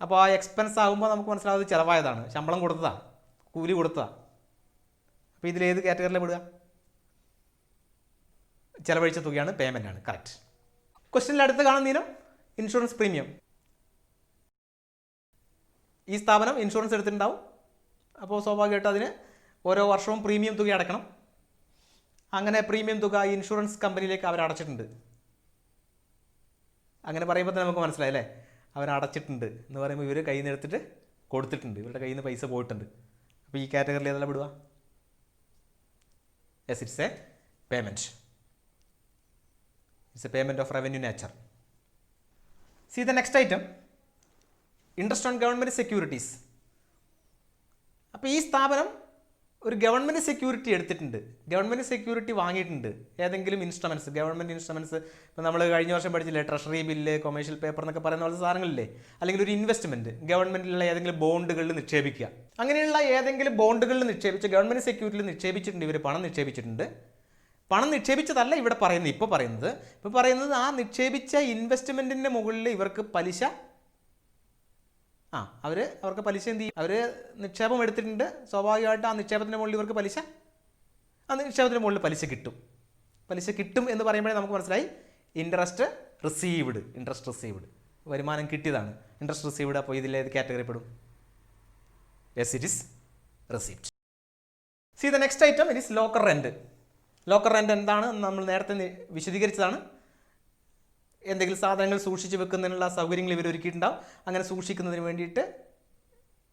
അപ്പോൾ ആ എക്സ്പെൻസ് ആകുമ്പോൾ നമുക്ക് മനസ്സിലാവുന്നത് ചിലവായതാണ്, ശമ്പളം കൊടുത്തതാണ്, കൂലി കൊടുത്തതാണ്. അപ്പോൾ ഇതിലേത് കാറ്റഗറിയിൽ വിടുക? ചിലവഴിച്ച തുകയാണ്, പേയ്മെൻ്റ് ആണ്. കറക്റ്റ്. ക്വസ്റ്റ്യനിൽ അടുത്ത് കാണുന്ന ഇനം ഇൻഷുറൻസ് പ്രീമിയം. ഈ സ്ഥാപനം ഇൻഷുറൻസ് എടുത്തിട്ടുണ്ടാവും. അപ്പോൾ സ്വാഭാവികമായിട്ട് അതിന് ഓരോ വർഷവും പ്രീമിയം തുക അടക്കണം. അങ്ങനെ പ്രീമിയം തുക ഇൻഷുറൻസ് കമ്പനിയിലേക്ക് അവർ അടച്ചിട്ടുണ്ട്. അങ്ങനെ പറയുമ്പോൾ തന്നെ നമുക്ക് മനസ്സിലായി അല്ലേ, അവർ അടച്ചിട്ടുണ്ട് എന്ന് പറയുമ്പോൾ ഇവർ കയ്യിൽ നിന്ന് എടുത്തിട്ട് കൊടുത്തിട്ടുണ്ട്, ഇവരുടെ കയ്യിൽ നിന്ന് പൈസ പോയിട്ടുണ്ട്. അപ്പോൾ ഈ കാറ്റഗറിയിൽ ഏതെല്ലാം വിടുക? Yes, it's A payment. It's A payment of revenue nature. C the next item, interest on government securities. അപ്പോൾ ഈ സ്ഥാപനം ഒരു ഗവൺമെൻറ് സെക്യൂരിറ്റി എടുത്തിട്ടുണ്ട്, ഗവൺമെൻറ് സെക്യൂരിറ്റി വാങ്ങിയിട്ടുണ്ട്. ഏതെങ്കിലും ഇൻസ്ട്രുമെൻറ്റ്സ്, ഗവൺമെൻറ് ഇൻസ്ട്രുമെൻറ്റ്സ്, ഇപ്പോൾ നമ്മൾ കഴിഞ്ഞ വർഷം പഠിച്ചില്ലേ ട്രഷറി ബില്ല്, കൊമേഴ്ഷ്യൽ പേപ്പർ എന്നൊക്കെ പറയുന്ന പോലത്തെ സാധനങ്ങളില്ലേ. അല്ലെങ്കിൽ ഒരു ഇൻവെസ്റ്റ്മെൻറ്റ്, ഗവൺമെൻറ്റിലുള്ള ഏതെങ്കിലും ബോണ്ടുകളിൽ നിക്ഷേപിക്കുക. അങ്ങനെയുള്ള ഏതെങ്കിലും ബോണ്ടുകളിൽ നിക്ഷേപിച്ച് ഗവൺമെൻറ് സെക്യൂരിറ്റിയിൽ നിക്ഷേപിച്ചിട്ടുണ്ട്. ഇവർ പണം നിക്ഷേപിച്ചിട്ടുണ്ട്. പണം നിക്ഷേപിച്ചതല്ല ഇവിടെ പറയുന്നത്. ഇപ്പോൾ പറയുന്നത് ആ നിക്ഷേപിച്ച ഇൻവെസ്റ്റ്മെൻറ്റിൻ്റെ മുകളിൽ ഇവർക്ക് പലിശ, അവർക്ക് പലിശ എന്ത് ചെയ്യും? അവർ നിക്ഷേപം എടുത്തിട്ടുണ്ട്. സ്വാഭാവികമായിട്ട് ആ നിക്ഷേപത്തിൻ്റെ മുകളിൽ ഇവർക്ക് പലിശ ആ നിക്ഷേപത്തിന് മുകളിൽ പലിശ കിട്ടും. പലിശ കിട്ടും എന്ന് പറയുമ്പോഴേ നമുക്ക് മനസ്സിലായി ഇൻട്രസ്റ്റ് റിസീവ്ഡ് വരുമാനം കിട്ടിയതാണ് ഇൻട്രസ്റ്റ് റിസീവ്ഡ്. അപ്പോൾ ഇതിലേത് കാറ്റഗറി പെടും? Yes, it is receipt. C the next item, it is locker rent. Locker rent എന്താണ് നമ്മൾ നേരത്തെ വിശദീകരിച്ചതാണ്. എന്തെങ്കിലും സാധനങ്ങൾ സൂക്ഷിച്ച് വെക്കുന്നതിനുള്ള സൗകര്യങ്ങൾ ഇവർ ഒരുക്കിയിട്ടുണ്ടാവും. അങ്ങനെ സൂക്ഷിക്കുന്നതിന് വേണ്ടിയിട്ട്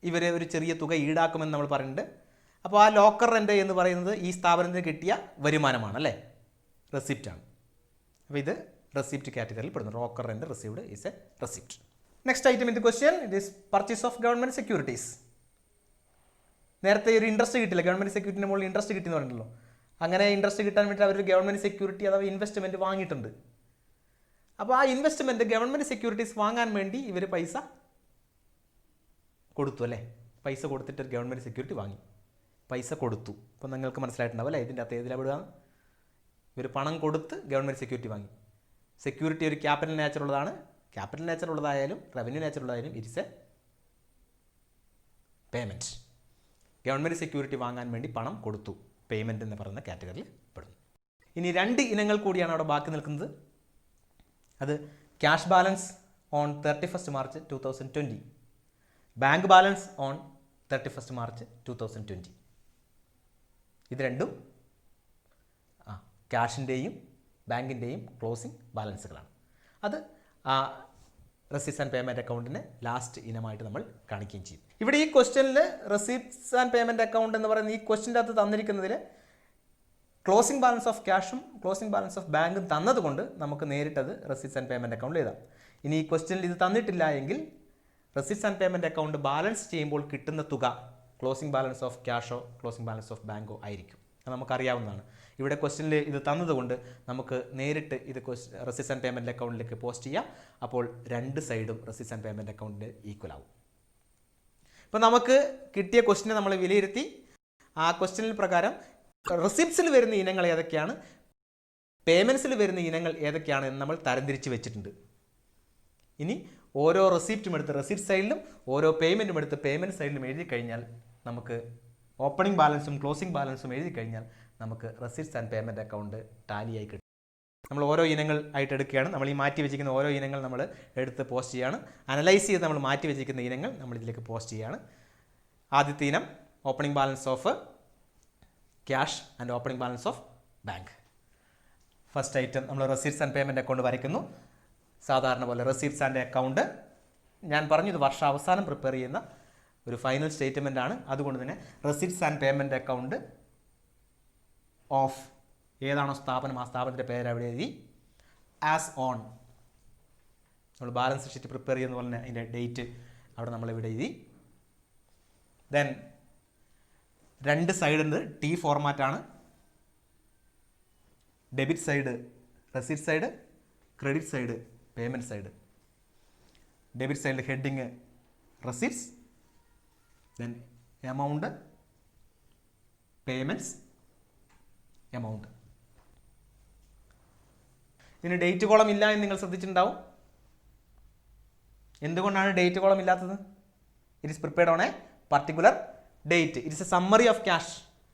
ഇവർ ഒരു ചെറിയ തുക ഈടാക്കുമെന്ന് നമ്മൾ പറയുന്നുണ്ട്. അപ്പോൾ ആ ലോക്കർ റെൻറ്റ് എന്ന് പറയുന്നത് ഈ സ്ഥാപനത്തിന് കിട്ടിയ വരുമാനമാണ് അല്ലേ, റെസിപ്റ്റാണ്. അപ്പോൾ ഇത് റെസിപ്റ്റ് കാറ്റഗറിയിൽ പെടുന്നു. Locker rent received is A receipt. Next item in the question, it is purchase of government securities. നേരത്തെ ഒരു ഇൻട്രസ്റ്റ് കിട്ടില്ല, ഗവൺമെൻറ് സെക്യൂരിറ്റിൻ്റെ മുകളിൽ ഇൻട്രസ്റ്റ് കിട്ടിയെന്ന് പറഞ്ഞല്ലോ. അങ്ങനെ ഇൻട്രസ്റ്റ് കിട്ടാൻ വേണ്ടി അവർ ഗവൺമെൻറ് സെക്യൂരിറ്റി അഥവാ ഇൻവെസ്റ്റ്മെൻറ്റ് വാങ്ങിയിട്ടുണ്ട്. അപ്പോൾ ആ ഇൻവെസ്റ്റ്മെൻറ്റ് ഗവൺമെൻറ് സെക്യൂരിറ്റീസ് വാങ്ങാൻ വേണ്ടി ഇവർ പൈസ കൊടുത്തു അല്ലേ. പൈസ കൊടുത്തിട്ട് ഗവൺമെൻറ് സെക്യൂരിറ്റി വാങ്ങി, പൈസ കൊടുത്തു. അപ്പോൾ നിങ്ങൾക്ക് മനസ്സിലായിട്ടുണ്ടാവും അല്ലേ ഇതിൻ്റെ അകത്ത് ഏതിലാണ് പെടുക? ഇവർ പണം കൊടുത്ത് ഗവൺമെൻറ് സെക്യൂരിറ്റി വാങ്ങി. സെക്യൂരിറ്റി ഒരു ക്യാപിറ്റൽ നേച്ചർ ഉള്ളതാണ്. ക്യാപിറ്റൽ നേച്ചർ ഉള്ളതായാലും റവന്യൂ നേച്ചർ ഉള്ളതായാലും it is a payment. Government security വാങ്ങാൻ വേണ്ടി പണം കൊടുത്തു, പേയ്മെൻറ്റ് എന്ന് പറയുന്ന കാറ്റഗറിയിൽ പെടുന്നു. ഇനി 2 ഇനങ്ങൾ കൂടിയാണ് അവിടെ ബാക്കി നിൽക്കുന്നത്. അത് cash balance on 31st March 2020, bank balance on 31st March 2020. ഇത് രണ്ടും ക്യാഷിൻ്റെയും ബാങ്കിൻ്റെയും ക്ലോസിംഗ് ബാലൻസുകളാണ്. അത് റെസിപ്റ്റ്സ് ആൻഡ് പേയ്മെൻറ്റ് അക്കൗണ്ടിൻ്റെ ലാസ്റ്റ് ഇനമായിട്ട് നമ്മൾ കാണിക്കുകയും ചെയ്യും. ഇവിടെ ഈ ക്വസ്റ്റ്യനിൽ റെസിപ്റ്റ്സ് ആൻഡ് പേയ്മെൻറ്റ് അക്കൗണ്ട് എന്ന് പറയുന്ന ഈ ക്വസ്റ്റ്യൻ്റെ അകത്ത് തന്നിരിക്കുന്നതിൽ ക്ലോസിംഗ് ബാലൻസ് ഓഫ് ക്യാഷും ക്ലോസിംഗ് ബാലൻസ് ഓഫ് ബാങ്കും തന്നതുകൊണ്ട് നമുക്ക് നേരിട്ടത് റെസിപ്റ്റ്സ് ആൻഡ് പേയ്മെൻറ്റ് അക്കൗണ്ടിൽ എഴുതാം. ഇനി ഈ ക്വസ്റ്റ്യനിൽ ഇത് തന്നിട്ടില്ല എങ്കിൽ receipts and payment account balance ചെയ്യുമ്പോൾ കിട്ടുന്ന തുക ക്ലോസിംഗ് ബാലൻസ് ഓഫ് ക്യാഷോ ക്ലോസിംഗ് ബാലൻസ് ഓഫ് ബാങ്കോ ആയിരിക്കും. അത് നമുക്കറിയാവുന്നതാണ്. ഇവിടെ ക്വസ്റ്റ്യനിൽ ഇത് തന്നതുകൊണ്ട് നമുക്ക് നേരിട്ട് ഇത് റെസിപ്റ്റ്സ് ആൻഡ് പേയ്മെൻറ്റ് അക്കൗണ്ടിലേക്ക് പോസ്റ്റ് ചെയ്യാം. അപ്പോൾ 2 സൈഡും റെസിപ്റ്റ്സ് ആൻഡ് പേയ്മെൻറ്റ് അക്കൗണ്ടിൽ ഈക്വൽ ആവും. ഇപ്പോൾ നമുക്ക് കിട്ടിയ ക്വസ്റ്റ്യനെ നമ്മൾ വിലയിരുത്തി ആ ക്വസ്റ്റ്യനിൽ പ്രകാരം റെസിപ്റ്റ്സിൽ വരുന്ന ഇനങ്ങൾ ഏതൊക്കെയാണ്, പേയ്മെൻറ്റ്സിൽ വരുന്ന ഇനങ്ങൾ ഏതൊക്കെയാണ് എന്ന് നമ്മൾ തരംതിരിച്ച് വെച്ചിട്ടുണ്ട്. ഇനി ഓരോ റെസിപ്റ്റും എടുത്ത് റെസിപ്റ്റ് സൈഡിലും ഓരോ പേയ്മെൻറ്റും എടുത്ത് പേയ്മെൻറ്റ് സൈഡിലും എഴുതി കഴിഞ്ഞാൽ നമുക്ക് ഓപ്പണിംഗ് ബാലൻസും ക്ലോസിംഗ് ബാലൻസും എഴുതി കഴിഞ്ഞാൽ നമുക്ക് റെസിപ്റ്റ്സ് ആൻഡ് പേയ്മെൻറ്റ് അക്കൗണ്ട് ടാലിയായി കിട്ടും. നമ്മൾ ഓരോ ഇനങ്ങൾ ആയിട്ട് എടുക്കുകയാണ്. നമ്മൾ ഈ മാറ്റി വെച്ചിരിക്കുന്ന ഓരോ ഇനങ്ങൾ നമ്മൾ എടുത്ത് പോസ്റ്റ് ചെയ്യുകയാണ്. അനലൈസ് ചെയ്ത് നമ്മൾ മാറ്റി വെച്ചിരിക്കുന്ന ഇനങ്ങൾ നമ്മൾ ഇതിലേക്ക് പോസ്റ്റ് ചെയ്യുകയാണ്. ആദ്യത്തെ ഇനം opening balance of cash and opening balance of bank. First item നമ്മൾ റെസിപ്റ്റ്സ് ആൻഡ് പേയ്മെൻറ്റ് അക്കൗണ്ട് വരയ്ക്കുന്നു. സാധാരണ പോലെ റെസിപ്റ്റ്സ് ആൻഡ് അക്കൗണ്ട് ഞാൻ പറഞ്ഞു ഇത് വർഷാവസാനം പ്രിപ്പയർ ചെയ്യുന്ന ഒരു ഫൈനൽ സ്റ്റേറ്റ്മെൻ്റ് ആണ്. അതുകൊണ്ട് തന്നെ receipts and payment account of ഏതാണോ സ്ഥാപനം ആ സ്ഥാപനത്തിൻ്റെ പേര് അവിടെ എഴുതി. ആസ് ഓൺ നമ്മൾ ബാലൻസ് ഷീറ്റ് പ്രിപ്പയർ ചെയ്യുന്ന പോലെ തന്നെ അതിൻ്റെ ഡേറ്റ് അവിടെ നമ്മളിവിടെ എഴുതി. ദെൻ 2 സൈഡുണ്ട്. ടി ഫോർമാറ്റാണ്. Debit side receipt side, credit side payment side. Debit സൈഡിൽ heading receipts, then amount, payments, amount. ഇതിന് ഡേറ്റ് കോളം ഇല്ല എന്ന് നിങ്ങൾ ശ്രദ്ധിച്ചിട്ടുണ്ടാവും. എന്തുകൊണ്ടാണ് ഡേറ്റ് കോളം ഇല്ലാത്തത്? It is prepared on a particular date. It is A summary of cash.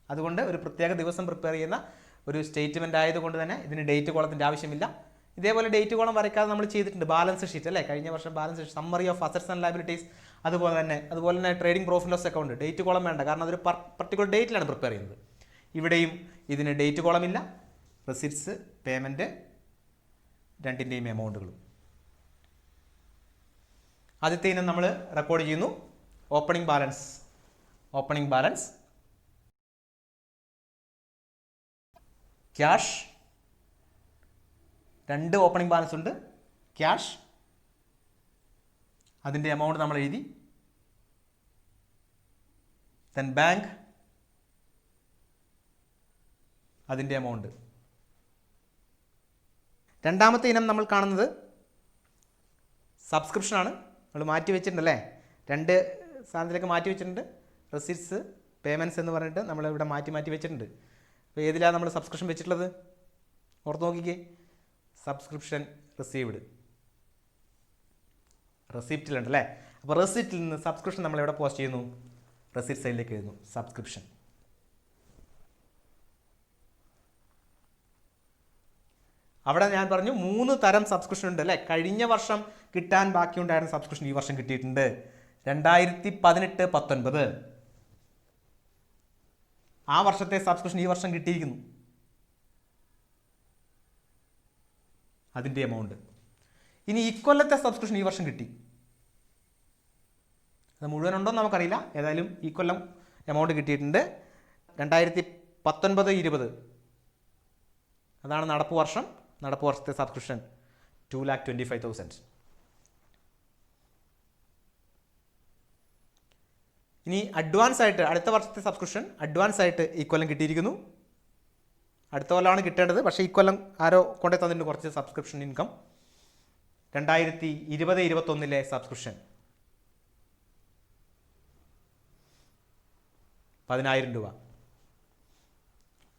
അതുകൊണ്ട് ഒരു പ്രത്യേക ദിവസം പ്രിപ്പയർ ചെയ്യുന്ന ഒരു സ്റ്റേറ്റ്മെൻ്റ് ആയതുകൊണ്ട് തന്നെ ഇതിന് ഡേറ്റ് കോളത്തിൻ്റെ ആവശ്യമില്ല. ഇതേപോലെ ഡേറ്റ് കോളം വരയ്ക്കാതെ നമ്മൾ ചെയ്തിട്ടുണ്ട് ബാലൻസ് ഷീറ്റ് അല്ലേ, കഴിഞ്ഞ വർഷം balance sheet summary of assets and liabilities. അതുപോലെ തന്നെ trading profit loss account date column വേണ്ട, കാരണം അതൊരു പർട്ടിക്കുലർ ഡേറ്റിലാണ് പ്രിപ്പയർ ചെയ്യുന്നത്. ഇവിടെയും ഇതിന് ഡേറ്റ് കോളമില്ല. റെസിപ്റ്റ്സ്, പേയ്മെൻറ്റ് രണ്ടിൻ്റെയും എമൗണ്ടുകളും. ആദ്യത്തെ ഇനം നമ്മൾ റെക്കോർഡ് ചെയ്യുന്നു. Opening balance cash. 2 opening balance ഉണ്ട്. ക്യാഷ്, അതിൻ്റെ എമൗണ്ട് നമ്മൾ എഴുതി. ദെൻ ബാങ്ക്, അതിൻ്റെ എമൗണ്ട്. രണ്ടാമത്തെ ഇനം നമ്മൾ കാണുന്നത് സബ്സ്ക്രിപ്ഷനാണ്. നമ്മൾ മാറ്റി വെച്ചിട്ടുണ്ടല്ലേ, 2 സ്ഥാനത്തിലേക്ക് മാറ്റി വെച്ചിട്ടുണ്ട്. റെസിപ്റ്റ്സ്, പേയ്മെൻറ്റ്സ് എന്ന് പറഞ്ഞിട്ട് നമ്മളിവിടെ മാറ്റി വെച്ചിട്ടുണ്ട്. അപ്പോൾ ഏതിലാണ് നമ്മൾ സബ്സ്ക്രിപ്ഷൻ വെച്ചിട്ടുള്ളത്? ഓർത്ത് നോക്കിക്കേ. സബ്സ്ക്രിപ്ഷൻ റെസിപ്റ്റിലുണ്ടല്ലേ. അപ്പോൾ റെസിപ്റ്റിൽ നിന്ന് സബ്സ്ക്രിപ്ഷൻ നമ്മൾ എവിടെ പോസ്റ്റ് ചെയ്യുന്നു? റെസിപ്റ്റ് സൈഡിലേക്ക് എഴുതുന്നു സബ്സ്ക്രിപ്ഷൻ. അവിടെ ഞാൻ പറഞ്ഞു 3 തരം സബ്സ്ക്രിപ്ഷൻ ഉണ്ട് അല്ലേ. കഴിഞ്ഞ വർഷം കിട്ടാൻ ബാക്കിയുണ്ടായിരുന്ന സബ്സ്ക്രിപ്ഷൻ ഈ വർഷം കിട്ടിയിട്ടുണ്ട്. 2018-19 ആ വർഷത്തെ സബ്സ്ക്രിപ്ഷൻ ഈ വർഷം കിട്ടിയിരിക്കുന്നു. അതിൻ്റെ എമൗണ്ട്. ഇനി ഇക്കൊല്ലത്തെ സബ്സ്ക്രിപ്ഷൻ ഈ വർഷം കിട്ടി. അത് മുഴുവൻ ഉണ്ടോ എന്ന് നമുക്കറിയില്ല. ഏതായാലും ഈ കൊല്ലം എമൗണ്ട് കിട്ടിയിട്ടുണ്ട്. 2019-20 അതാണ് നടപ്പ് വർഷം. നടപ്പ് വർഷത്തെ സബ്സ്ക്രിപ്ഷൻ 2,25,000. ഇനി അഡ്വാൻസ് ആയിട്ട് അടുത്ത വർഷത്തെ സബ്സ്ക്രിപ്ഷൻ അഡ്വാൻസ് ആയിട്ട് ഈ കൊല്ലം കിട്ടിയിരിക്കുന്നു. അടുത്ത കൊല്ലമാണ് കിട്ടേണ്ടത്. പക്ഷേ ഈ കൊല്ലം ആരോ കൊണ്ടു തന്നിട്ടുണ്ട് കുറച്ച് സബ്സ്ക്രിപ്ഷൻ ഇൻകം. 2020-21 സബ്സ്ക്രിപ്ഷൻ 10,000 രൂപ.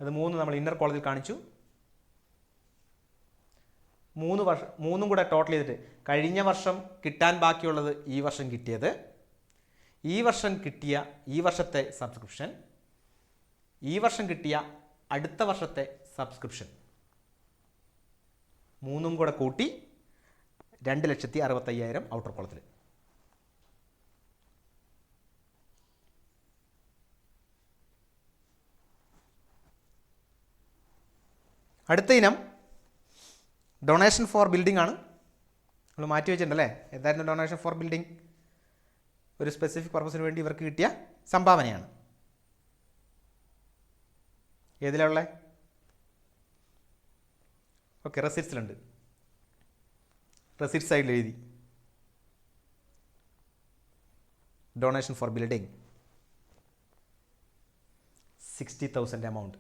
അത് 3 നമ്മൾ ഇന്നർ കോളേജിൽ കാണിച്ചു. 3 കൂടെ ടോട്ടൽ ചെയ്തിട്ട് കഴിഞ്ഞ വർഷം കിട്ടാൻ ബാക്കിയുള്ളത് ഈ വർഷം കിട്ടിയത്, ഈ വർഷം കിട്ടിയ ഈ വർഷത്തെ സബ്സ്ക്രിപ്ഷൻ, ഈ വർഷം കിട്ടിയ അടുത്ത വർഷത്തെ സബ്സ്ക്രിപ്ഷൻ 3 കൂടെ കൂട്ടി 2,65,000 ഔട്ടർ കോളത്തിൽ. അടുത്ത ഇനം ഡൊണേഷൻ ഫോർ ബിൽഡിംഗ് ആണ്. നമ്മൾ മാറ്റി വെച്ചിട്ടുണ്ടല്ലേ. എന്തായിരുന്നു ഡൊണേഷൻ ഫോർ ബിൽഡിംഗ്? ഒരു സ്പെസിഫിക് പർപ്പസിന് വേണ്ടി ഇവർക്ക് കിട്ടിയ സംഭാവനയാണ്. ഏതിലുള്ള? ഓക്കെ, റെസിപ്റ്റ്സിലുണ്ട്. റെസിപ്റ്റ് സൈഡിൽ എഴുതി ഡൊണേഷൻ ഫോർ ബിൽഡിംഗ് 60,000 എമൗണ്ട്.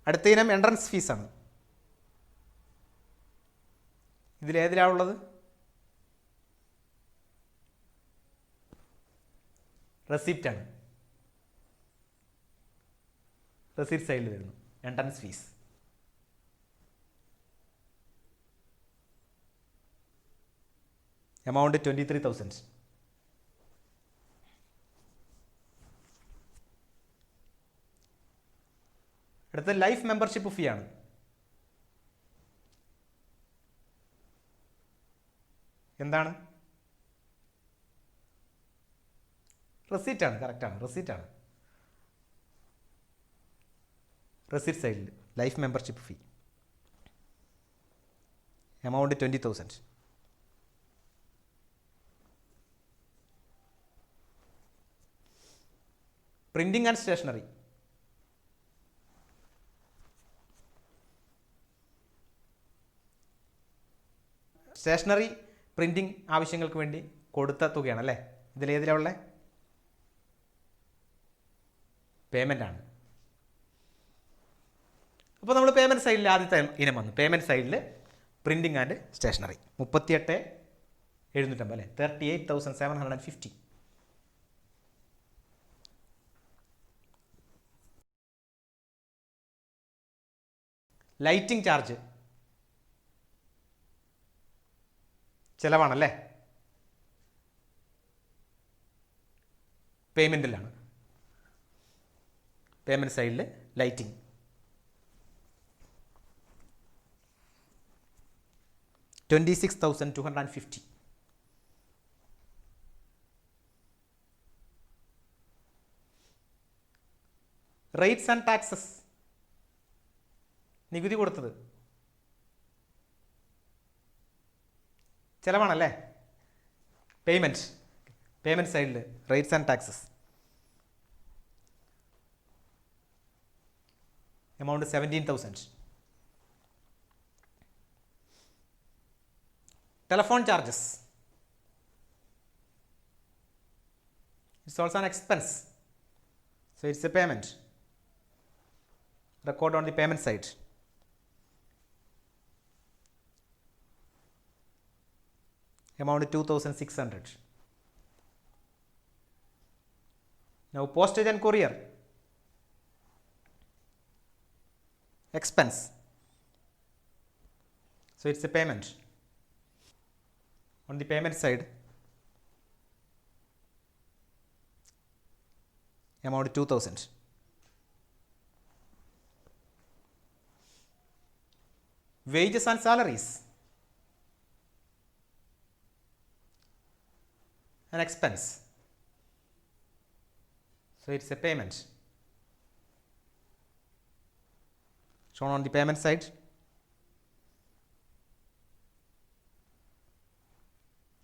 അടുത്ത ഇനം എൻട്രൻസ് ഫീസാണ്. ഇതിലേതിലാണുള്ളത്? റെസിപ്റ്റാണ്. റെസിപ്റ്റ് സൈഡിൽ വരുന്നു എൻട്രൻസ് ഫീസ്. എമൗണ്ട് 23,000. അടുത്ത ലൈഫ് മെമ്പർഷിപ്പ് ഫീ ആണ്. എന്താണ്? റെസിപ്റ്റാണ്. കറക്റ്റാണ്, റെസിപ്റ്റാണ്. റെസിപ്റ്റ് സൈഡിൽ life membership fee amount 20,000. Printing and stationery. Stationery printing ആവശ്യങ്ങൾക്ക് വേണ്ടി കൊടുത്ത തുകയാണ് അല്ലേ. ഇതിലേതിലുള്ള പേയ്മെൻ്റ് ആണ്. അപ്പോൾ നമ്മൾ പേയ്മെൻറ്റ് സൈഡിൽ ആദ്യത്തെ ഇനം വന്നു. പേയ്മെൻറ്റ് സൈഡിൽ പ്രിന്റിംഗ് ആൻഡ് സ്റ്റേഷനറി 38,750 അല്ലേ, 38,750. ലൈറ്റിംഗ് ചാർജ് ചിലവാണല്ലേ, പേയ്മെൻറ്റിലാണ്. പേയ്മെൻറ്റ് സൈഡിൽ ലൈറ്റിംഗ് 26,250. റേറ്റ്സ് ആൻഡ് ടാക്സസ്, നികുതി കൊടുത്തത് ചിലവാണല്ലേ. പേയ്മെൻറ്റ് സൈഡിൽ rates and taxes amount 17,000. Telephone charges, it's also an expense, so it's a payment. Record on the payment side. Amount 2,600. Now postage and courier expense, so it's a payment. On the payment side, amount 2000. Wages and salaries, an expense, so it's a payment shown on the payment side.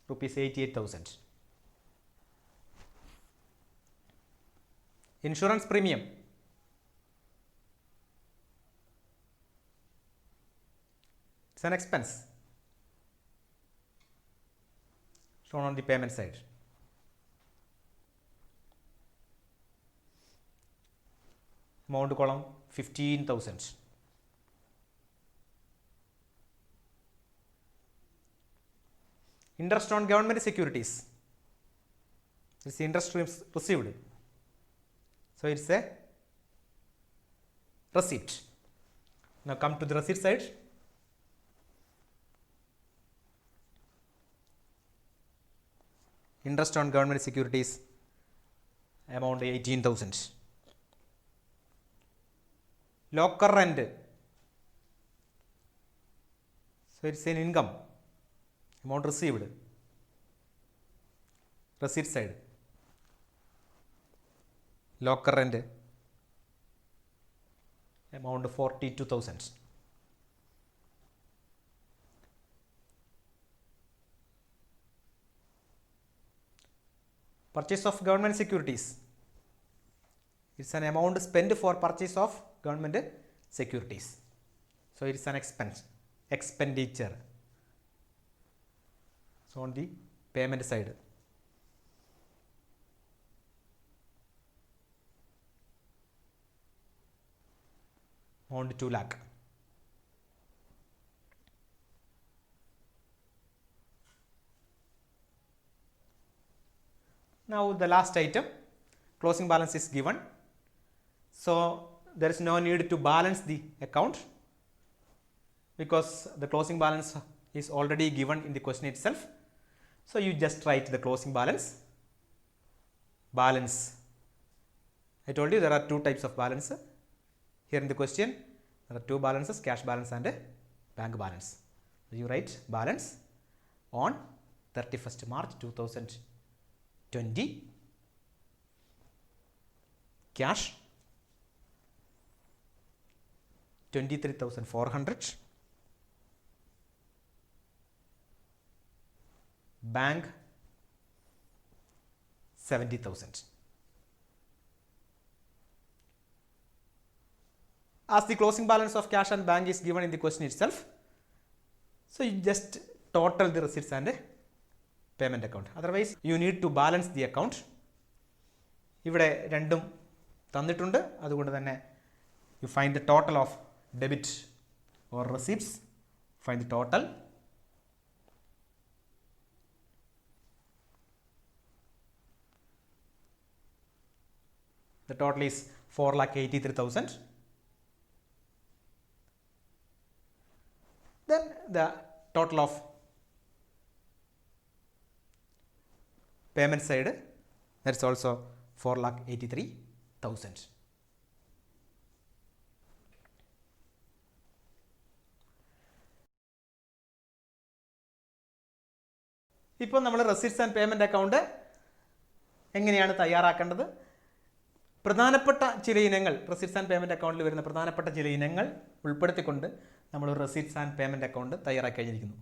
Rupees 88,000. Insurance premium, it's an expense shown on the payment side. Amount column 15,000. Interest on government securities, it's interest received, so it's a receipt. Now come to the receipt side. Interest on government securities, amount 18,000. Locker rent, so it's an income, amount received, receipt side. Locker rent, amount 42,000. Purchase of government securities, it's an amount spent for purchase of government securities, so it's an expenditure. So on the payment side, amount 2 lakh. Now the last item, closing balance is given, so there is no need to balance the account because the closing balance is already given in the question itself. So you just write the closing balance. I told you there are two types of balance. Here in the question there are two balances, cash balance and bank balance. So you write balance on 31st March 2020, cash 23,400, bank 70,000. As the closing balance of cash and bank is given in the question itself, so you just total the receipts and payment account. Otherwise you need to balance the account. ഇവിടെ രണ്ടും തന്നിട്ടുണ്ട്, അതുകൊണ്ട് തന്നെ you find the total of debit or receipts, find the total. The total is 4,83,000. Then the total of payment side, that's also 4,83,000. ഇപ്പോൾ നമ്മൾ receipts and payment account എങ്ങനെയാണ് തയ്യാറാക്കേണ്ടത്? പ്രധാനപ്പെട്ട ചില ഇനങ്ങൾ, റെസിപ്റ്റ്സ് ആൻഡ് പേയ്മെൻറ്റ് അക്കൗണ്ടിൽ വരുന്ന പ്രധാനപ്പെട്ട ചില ഇനങ്ങൾ ഉൾപ്പെടുത്തിക്കൊണ്ട് നമ്മൾ റെസിപ്റ്റ്സ് ആൻഡ് പേയ്മെൻറ്റ് അക്കൗണ്ട് തയ്യാറാക്കി കഴിഞ്ഞിരിക്കുന്നു.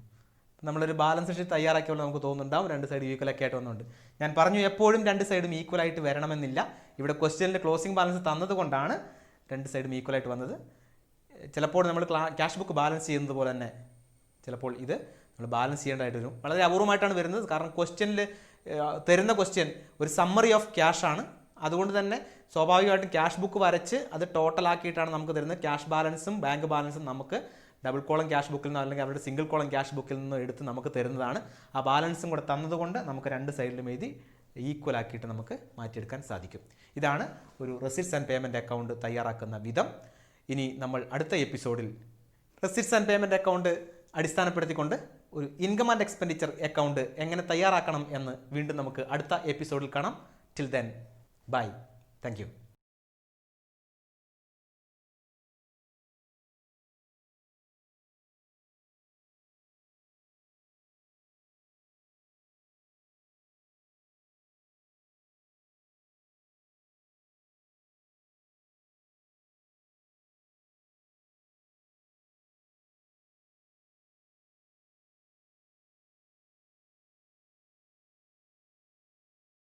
നമ്മളൊരു ബാലൻസ് ഷീറ്റ് തയ്യാറാക്കിയപ്പോൾ നമുക്ക് തോന്നുന്നുണ്ടാവും രണ്ട് സൈഡ് ഈക്വലൊക്കെ ആയിട്ട് വന്നുണ്ട്. ഞാൻ പറഞ്ഞു എപ്പോഴും രണ്ട് സൈഡും ഈക്വലായിട്ട് വരണമെന്നില്ല. ഇവിടെ ക്വസ്റ്റ്യനിൽ ക്ലോസിംഗ് ബാലൻസ് തന്നതുകൊണ്ടാണ് രണ്ട് സൈഡും ഈക്വലായിട്ട് വന്നത്. ചിലപ്പോൾ നമ്മൾ ക്യാഷ് ബുക്ക് ബാലൻസ് ചെയ്യുന്നത് പോലെ തന്നെ ചിലപ്പോൾ ഇത് നമ്മൾ ബാലൻസ് ചെയ്യേണ്ടതായിട്ട് വരും. വളരെ അപൂർവമായിട്ടാണ് വരുന്നത്, കാരണം ക്വസ്റ്റ്യനിൽ തരുന്ന ക്വസ്റ്റ്യൻ ഒരു സമ്മറി ഓഫ് ക്യാഷ് ആണ്. അതുകൊണ്ട് തന്നെ സ്വാഭാവികമായിട്ടും ക്യാഷ് ബുക്ക് വരച്ച് അത് ടോട്ടൽ ആക്കിയിട്ടാണ് നമുക്ക് തരുന്നത്. ക്യാഷ് ബാലൻസും ബാങ്ക് ബാലൻസും നമുക്ക് ഡബിൾ കോളം ക്യാഷ് ബുക്കിൽ നിന്നോ അല്ലെങ്കിൽ അവരുടെ സിംഗിൾ കോളം ക്യാഷ് ബുക്കിൽ നിന്നോ എടുത്ത് നമുക്ക് തരുന്നതാണ്. ആ ബാലൻസും കൂടെ തന്നതുകൊണ്ട് നമുക്ക് രണ്ട് സൈഡിലും എഴുതി ഈക്വൽ ആക്കിയിട്ട് നമുക്ക് മാറ്റിയെടുക്കാൻ സാധിക്കും. ഇതാണ് ഒരു റെസിപ്റ്റ്സ് ആൻഡ് പേയ്മെൻറ്റ് അക്കൗണ്ട് തയ്യാറാക്കുന്ന വിധം. ഇനി നമ്മൾ അടുത്ത എപ്പിസോഡിൽ റെസിപ്റ്റ്സ് ആൻഡ് പേയ്മെൻറ്റ് അക്കൗണ്ട് അടിസ്ഥാനപ്പെടുത്തിക്കൊണ്ട് ഒരു ഇൻകം ആൻഡ് എക്സ്പെൻഡിച്ചർ അക്കൗണ്ട് എങ്ങനെ തയ്യാറാക്കണം എന്ന് വീണ്ടും നമുക്ക് അടുത്ത എപ്പിസോഡിൽ കാണാം. Till then bye. Thank you.